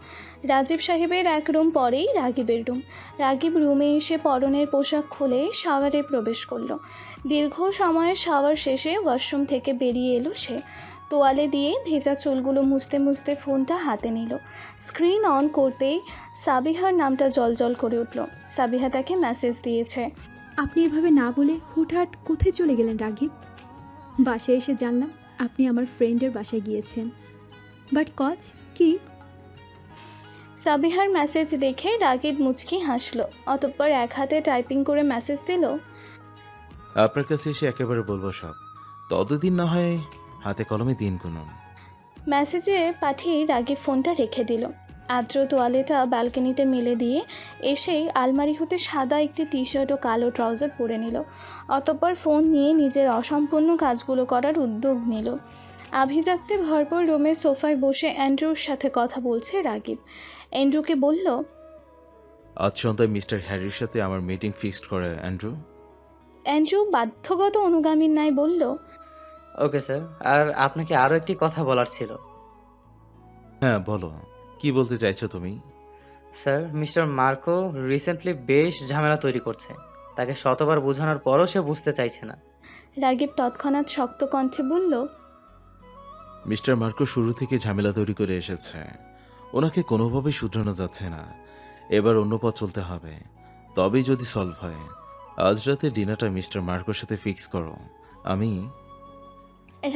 রাজীব সাহেবের এক রুম পরেই রাগিবের রুম। রাগিব রুমে এসে পরনের পোশাক খুলে শাওয়ারে প্রবেশ করলো। দীর্ঘ সময়ের শাওয়ার শেষে ওয়াশরুম থেকে বেরিয়ে এলো সে। তোয়ালে দিয়ে ভেজা চুলগুলো মুছতে মুছতে ফোনটা হাতে নিল। স্ক্রিন অন করতেই সাবিহার নামটা জলজল করে উঠল। সাবিহা তাকে মেসেজ দিয়েছে। আপনি এভাবে না বলে হুটহাট কোথায় চলে গেলেন রাগিব? বাসায় এসে জানলাম আপনি আমার ফ্রেন্ডের বাসায় গিয়েছেন। বাট কজ কি? সাবিহার মেসেজ দেখে রাগিব মুচকি হাসলো। অতঃপর এক হাতে টাইপিং করে মেসেজ দিল, আপনার কাছে এসে একেবারে বলবো সব, ততদিন না হয় হাতে কলমে দিন গুনুন। মেসেজে পাঠিয়ে রাগিব ফোনটা রেখে দিল। আদ্র তোয়ালেটা ব্যালকনিতে মেলে দিয়ে এসেই আলমারি হতে সাদা একটি টি শার্ট ও কালো ট্রাউজার পরে নিল। অতঃপর ফোন নিয়ে নিজের অসম্পূর্ণ কাজগুলো করার উদ্যোগ নিল। আভিজাত্যে ভরপুর রুমের সোফায় বসে অ্যান্ড্রুর সাথে কথা বলছে রাগিব। অ্যান্ড্রুকে বলল, আজ সন্ধ্যায় মিস্টার হ্যারির সাথে আমার মিটিং ফিক্সড করে অ্যান্ড্রু। অ্যান্ড্রু বাধ্যগত অনুগামীর ন্যায় বলল, ওকে স্যার, আর আপনাকে আরও একটি কথা বলার ছিল। হ্যাঁ বলো, কি বলতে চাইছো তুমি? স্যার, মিস্টার মার্কো রিসেন্টলি বেশ ঝামেলা তৈরি করছে। তাকে শতবার বোঝানোর পরও সে বুঝতে চাইছে না। রাগিব তৎক্ষণাৎ শক্ত কণ্ঠে বলল, মিস্টার মার্কো শুরু থেকে ঝামেলা তৈরি করে এসেছে, ওনাকে কোনোভাবেই শুধরানো যাচ্ছে না। এবার অন্য পথ চলতে হবে, তবেই যদি সলভ হয়। আজ রাতে ডিনারটা মিস্টার মার্কোর সাথে ফিক্স করো। আমি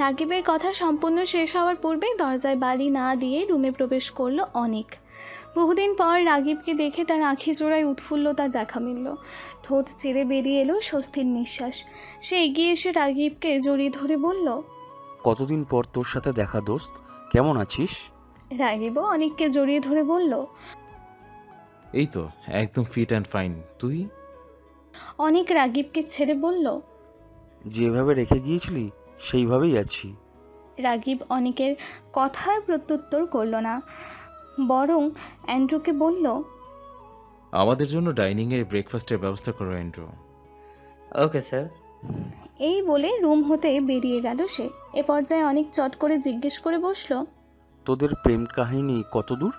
রাগিবের কথা সম্পূর্ণ শেষ হওয়ার পূর্বেই দরজায় বাড়ি না দিয়ে রুমে প্রবেশ করলো অনিক। বহুদিন পর রাগিবকে দেখে তার আঁখি জোড়ায় উৎফুল্লতার দেখা মিলল। ঠোঁট চিরে বেরিয়ে এলো স্বস্তির নিঃশ্বাস। সে এগিয়ে এসে রাগিবকে জড়িয়ে ধরে বলল, কতদিন পর তোর সাথে দেখা দোস্ত, কেমন আছিস? রাগিবও অনিককে জড়িয়ে ধরে বলল, এই তো একদম ফিট অ্যান্ড ফাইন। তুই? অনিক রাগিবকে ছেড়ে বলল, যেভাবে রেখে গিয়েছিলি সেইভাবেই আছি। রাগিব অনিকের কথার প্রত্যুত্তর করল না, বরং অ্যান্ড্রুকে বলল, আমাদের জন্য ডাইনিংয়ের ব্রেকফাস্টের ব্যবস্থা করো অ্যান্ড্রু। Okay sir. এই বলে রুম হতে বেরিয়ে গেল সে। এ পর্যায়ে অনেক চট করে জিজ্ঞেস করে বসল, তোদের প্রেম কাহিনী কত দূর?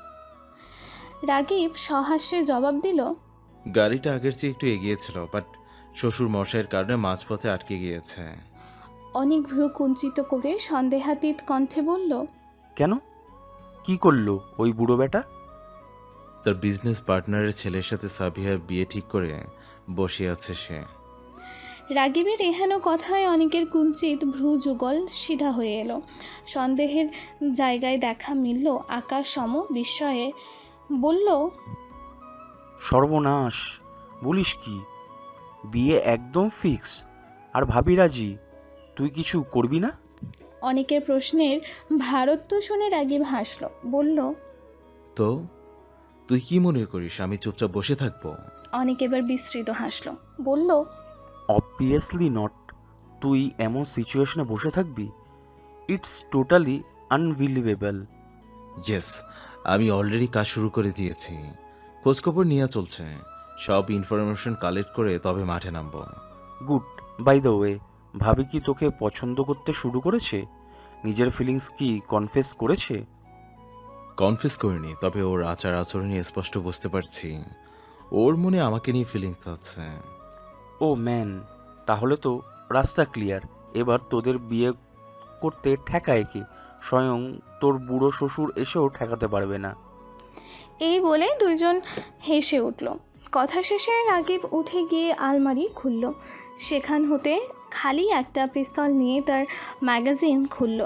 রাগিব সহাস্যে জবাব দিল, গাড়িটা আগের চেয়ে একটু এগিয়েছিল, বাট শ্বশুর মশাইয়ের কারণে মাঝপথে আটকে গিয়েছে। অনেক ভ্রু কুঞ্চিত করে সন্দেহাতীত কণ্ঠে বলল, কেন? কি করলো ওই বুড়ো বেটা? তার বিজনেস পার্টনারের ছেলের সাথে সাবিহার বিয়ে ঠিক করে বসে আছে সে। রাগিবের এহেন কথায় অনেকের কুঞ্চিত ভ্রু যুগল সিধা হয়ে এলো। সন্দেহের জায়গায় দেখা মিলল আকাশ সম বিস্ময়ে। বলল, সর্বনাশ, বলিস কি? বিয়ে একদম ফিক্স, আর ভাবি রাজি? তুই কিছু করবি না? অনেকের প্রশ্নের ভারত্ব শুনে রাগিব হাসল, বলল, তো তুই কি মনে করিস আমি চুপচাপ বসে থাকবো? অনেক এবার বিস্মৃত হাসল, বলল, অবভিয়াসলি নট। তুই এমন সিচুয়েশনে বসে থাকবি? It's totally unbelievable. ইয়েস, আমি অলরেডি কাজ শুরু করে দিয়েছি। খোঁজখবর নিয়ে চলছে, সব ইনফরমেশন কালেক্ট করে তবে মাঠে নামবো। গুড। বাই দ্য ওয়ে, ভাবি কি তোকে পছন্দ করতে শুরু করেছে? নিজের ফিলিংস কি কনফেস করেছে? কনফিউজ করিনি, তবে ওর আচার আচরণে স্পষ্ট বুঝতে পারছি ওর মনে আমাকে নিয়ে ফিলিংস আছে। ও ম্যান, তাহলে তো রাস্তা ক্লিয়ার। এবার তোদের বিয়ে করতে ঠেকায় কে? স্বয়ং তোর বুড়ো শ্বশুর এসেও ঠেকাতে পারবে না। এই বলে দুইজন হেসে উঠল। কথা শেষে রাগিব উঠে গিয়ে আলমারি খুলল। সেখান হতে খালি একটা পিস্তল নিয়ে তার ম্যাগাজিন খুলল।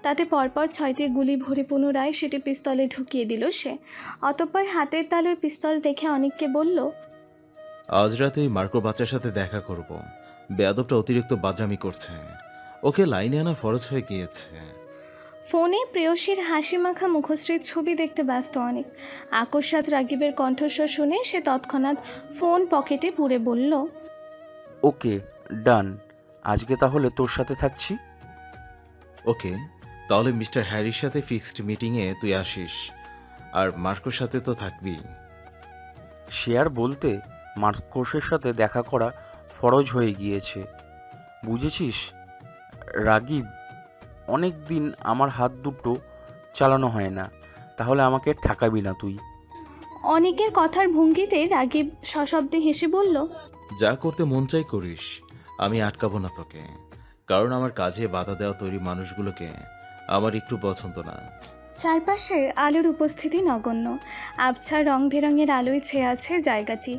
তাতে পরপর 6টি গুলি ভরে পুনরায় সেটি পিস্তলে ঢুকিয়ে দিল সে। অতঃপর হাতের তালুয় পিস্তল দেখে অনেককে বলল, আজ রাতে ওই মার্কো বাচ্চার সাথে দেখা করব। বেয়াদবটা অতিরিক্ত বাদরামি করছে, ওকে লাইনে আনা ফরজ হয়ে গিয়েছে। ফোনে প্রেয়সীর হাসি মাখা মুখশ্রীর ছবি দেখতে ব্যস্ত অনেক। আকস্মাৎ রাগিবের কণ্ঠস্বর শুনে সে তৎক্ষণাৎ ফোন পকেটে পুরে বলল, ওকে, ডান। আজকে তাহলে তোর সাথে থাকছি। ওকে, তাহলে মিস্টার হ্যারির সাথে ফিক্সড মিটিংয়ে তুই আসিস, আর মার্কোর সাথে তো থাকবি। শেয়ার বলতে মার্কোসের সাথে দেখা করা ফরজ হয়ে গিয়েছে, বুঝেছিস রাগিব? অনেক দিন আমার হাত দুটো চালানো হয় না, তাহলে আমাকে ঠকাবি না তুই। অনেকের কথার ভঙ্গিতে রাগিব সশব্দে হেসে বলল, যা করতে মন চাই করিস, আমি আটকাবো না তোকে, কারণ আমার কাজে বাধা দেওয়া তৈরি মানুষগুলোকে আমার একটু পছন্দ না। চারপাশে আলোর উপস্থিতি নগণ্য। আবছা রং বেরঙের আলোয় ছেয়ে আছে জায়গাটি,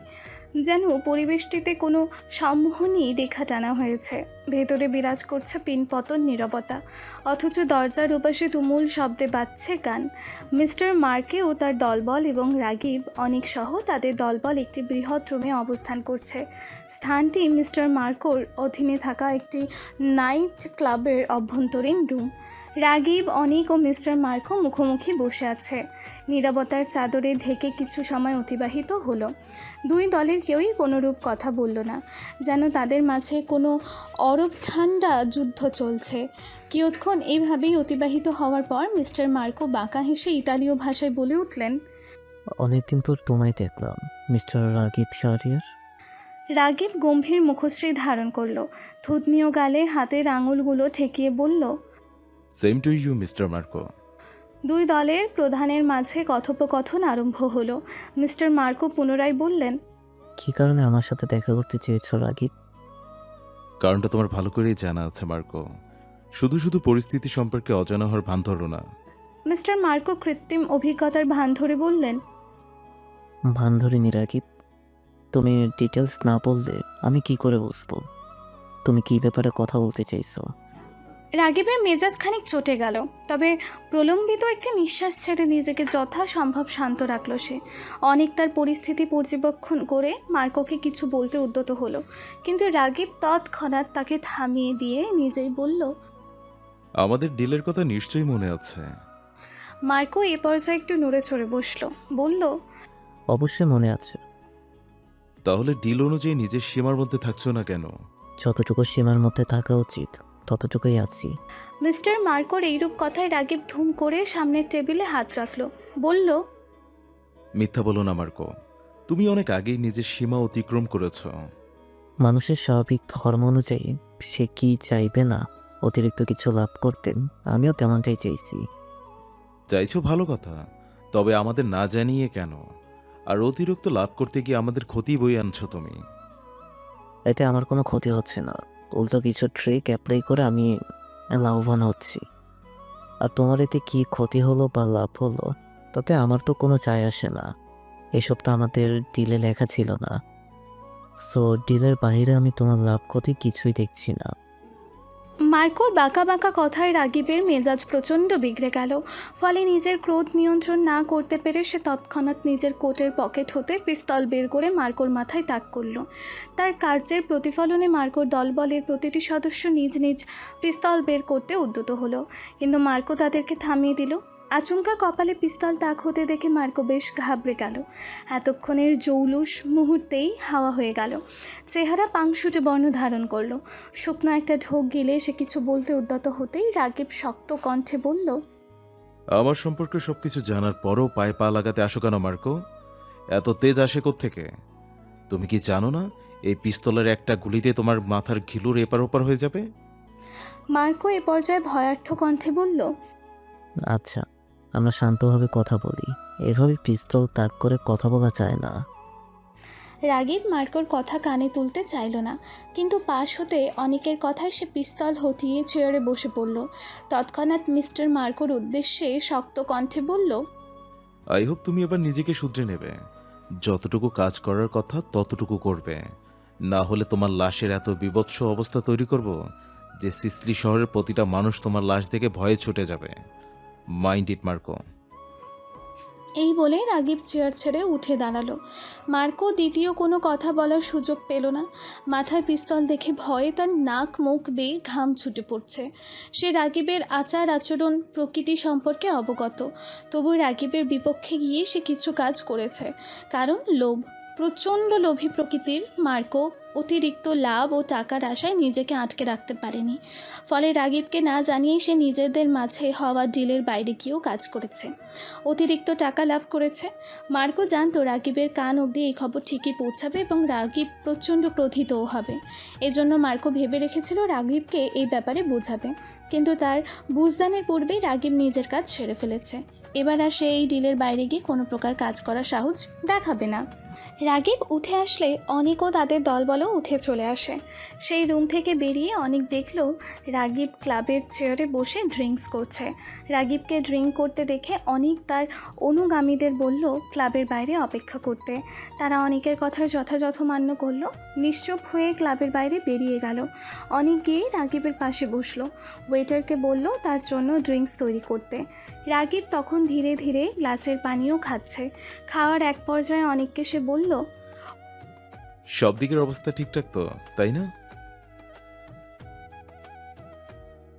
যেন পরিবেশটিতে কোনো সম্মোহনী রেখা টানা হয়েছে। ভেতরে বিরাজ করছে পিনপতন নীরবতা, অথচ দরজার উপাসে তুমুল শব্দে বাজছে গান। মিস্টার মার্কে ও তার দলবল এবং রাগিব অনেক সহ তাদের দলবল একটি বৃহৎ রুমে অবস্থান করছে। স্থানটি মিস্টার মার্কোর অধীনে থাকা একটি নাইট ক্লাবের অভ্যন্তরীণ রুম। রাগিব, অনিক ও মিস্টার মার্কো মুখোমুখি বসে আছে। নীরবতার চাদরে ঢেকে কিছু সময় অতিবাহিত হলো। দুই দলের কেউই কোনোরূপ কথা বলল না, যেন তাদের মাঝে কোনো অরব ঠান্ডা যুদ্ধ চলছে। কিয়ৎক্ষণ এইভাবেই অতিবাহিত হওয়ার পর মিস্টার মার্কো বাঁকা হেসে ইতালীয় ভাষায় বলে উঠলেন, অনেকদিন পর তোমায় দেখলাম, মিস্টার রাগিব শাহরিয়ার। রাগিব গম্ভীর মুখশ্রী ধারণ করলো, থুতনিও গালে হাতের আঙুলগুলো ঠেকিয়ে বলল, same to you mister Marco. দুই দলের প্রধানের মাঝে কথোপকথন আরম্ভ হলো। মিস্টার মার্কো পুনরায় বললেন, কি কারণে আমার সাথে দেখা করতে চেয়েছো রাগিব? কারণটা তোমার ভালো করেই জানা আছে মার্কো, শুধু শুধু পরিস্থিতি সম্পর্কে অজানা হওয়ার ভান ধরো না। মিস্টার মার্কো কৃত্রিম অভিজ্ঞতার ভান ধরে বললেন, ভান ধরিনি রাগিব, তুমি ডিটেলস না বললে আমি কি করে বুঝবো তুমি কি ব্যাপারে কথা বলতে চাইছো? রাগিবের মেজাজ খানিক চটে গেল, তবে প্রলম্বিত একটি নিঃশ্বাস ছেড়ে নিজেকে যথাসম্ভব শান্ত রাখল সে। অনেক তার পরিস্থিতি পর্যবেক্ষণ করে মার্কোকে কিছু বলতে উদ্যত হলো, কিন্তু রাগিব তৎক্ষণাৎ তাকে থামিয়ে দিয়ে নিজেই বলল, আমাদের ডিলের কথা নিশ্চয়ই মনে আছে। মার্কো এ পর্যায়ে একটু নড়ে চড়ে বসলো, বলল, অবশ্যই মনে আছে। তাহলে ডিল অনুযায়ী নিজের সীমার মধ্যে থাকছো না কেন? যতটুকু সীমার মধ্যে থাকা উচিত ততটুকুই আছি। মিস্টার মার্কোর এইরূপ কথায় রাগিব ধুম করে সামনের টেবিলে হাত রাখলো, বলল, মিথ্যা বলো না মার্কো, তুমি অনেক আগেই নিজের সীমা অতিক্রম করেছ। মানুষের স্বাভাবিক ধর্ম অনুযায়ী সে কি চাইবে না অতিরিক্ত কিছু লাভ করতেন, আমিও তেমনটাই চাইছি। চাইছো ভালো কথা, তবে আমাদের না জানিয়ে কেন? আর অতিরিক্ত লাভ করতে গিয়ে আমাদের ক্ষতি বই আনছো তুমি। এতে আমার কোনো ক্ষতি হচ্ছে না, উল্টো কিছু ট্রিক অ্যাপ্লাই করে আমি লাভবান হচ্ছি। আর তোমার এতে কি ক্ষতি হলো বা লাভ হলো তাতে আমার তো কোনো যায় আসে না, এসব তো আমাদের ডিলে লেখা ছিল না। সো ডিলের বাইরে আমি তোমার লাভ ক্ষতি কিছুই দেখছি না। মার্কোর বাঁকা বাঁকা কথায় রাগিবের মেজাজ প্রচণ্ড বিগড়ে গেল। ফলে নিজের ক্রোধ নিয়ন্ত্রণ না করতে পেরে সে তৎক্ষণাৎ নিজের কোটের পকেট হতে পিস্তল বের করে মার্কোর মাথায় তাক করল। তার কার্যের প্রতিফলনে মার্কোর দলবলের প্রতিটি সদস্য নিজ নিজ পিস্তল বের করতে উদ্যত হলো, কিন্তু মার্কো তাদেরকে থামিয়ে দিল। আচমকা কপালে পিস্তল তাক হতে দেখে মার্কো বেশ ঘাবড়ে গেল। এতক্ষণের জৌলুস মুহূর্তেই হাওয়া হয়ে গেল। চেহারা পাংশুটে বর্ণ ধারণ করলো। শুকনো একটা ঢোক গিলে সে কিছু বলতে উদ্যত হতেই রাগিব শক্ত কণ্ঠে বলল, আমার সম্পর্কে সবকিছু জানার পরও পায়ে পা লাগাতে আসো কেন মার্কো? এত তেজ আসে কোত্থেকে? তুমি কি জানো না এই পিস্তলের একটা গুলিতে তোমার মাথার ঘিলুর এপার ওপার হয়ে যাবে? মার্কো এ পর্যায়ে ভয়ার্থ কণ্ঠে বলল, আচ্ছা, আমরা শান্তভাবে কথা বলি, এভাবে পিস্তল তাক করে কথা বলা যায় না। রাগিব মার্কোর কথা কানে তুলতে চাইল না, কিন্তু পাশ হতে অনেকের কথায় সে পিস্তল হটিয়ে চেয়ারে বসে পড়ল। তৎক্ষণাৎ মিস্টার মার্কোর উদ্দেশ্যে শক্ত কণ্ঠে বলল, আই হোপ তুমি এবার নিজেকে শুধরে নেবে। যতটুকু কাজ করার কথা ততটুকু করবে, না হলে তোমার লাশের এত বিভৎস অবস্থা তৈরি করব যে সিসলি শহরের প্রতিটা মানুষ তোমার লাশ দেখে ভয়ে ছুটে যাবে। Mind it Marco. এই বলে রাগিব চেয়ার ছেড়ে উঠে দাঁড়ালো। মার্কো দ্বিতীয় কোনো কথা বলার সুযোগ পেল না। মাথায় পিস্তল দেখে ভয়ে তার নাক মুখ বেয়ে ঘাম ছুটে পড়ছে। সে রাগিবের আচার আচরণ প্রকৃতি সম্পর্কে অবগত, তবু রাগিবের বিপক্ষে গিয়ে সে কিছু কাজ করেছে। কারণ লোভ, প্রচণ্ড লোভী প্রকৃতির মার্কো অতিরিক্ত লাভ ও টাকার আশায় নিজেকে আটকে রাখতে পারেনি। ফলে রাগিবকে না জানিয়েই সে নিজেদের মাঝে হওয়া ডিলের বাইরে গিয়েও কাজ করেছে, অতিরিক্ত টাকা লাভ করেছে। মার্কো জানতো রাগিবের কান অবধি এই খবর ঠিকই পৌঁছাবে এবং রাগিব প্রচণ্ড ক্রোধিতও হবে। এজন্য মার্কো ভেবে রেখেছিল রাগিবকে এই ব্যাপারে বোঝাবে, কিন্তু তার বুঝদানের পূর্বেই রাগিব নিজের কাজ সেরে ফেলেছে। এবার আর সে এই ডিলের বাইরে গিয়ে কোনো প্রকার কাজ করার সাহস দেখাবে না। রাগিব উঠে আসলে অনেকও তাদের দলবলও উঠে চলে আসে। সেই রুম থেকে বেরিয়ে অনেক দেখলো রাগিব ক্লাবের চেয়ারে বসে ড্রিঙ্কস করছে। রাগিবকে ড্রিঙ্ক করতে দেখে অনেক তার অনুগামীদের বলল ক্লাবের বাইরে অপেক্ষা করতে। তারা অনেকের কথার যথাযথ মান্য করলো। নিশ্চুপ হয়ে ক্লাবের বাইরে বেরিয়ে গেল। অনেক গিয়ে রাগিবের পাশে বসলো, ওয়েটারকে বলল তার জন্য ড্রিঙ্কস তৈরি করতে। রাগিব তখন ধীরে ধীরে গ্লাসের পানিও খাচ্ছে। খাওয়ার এক পর্যায়ে অনেককে সে বলল, সব দিকের অবস্থা ঠিকঠাক তো, তাই না?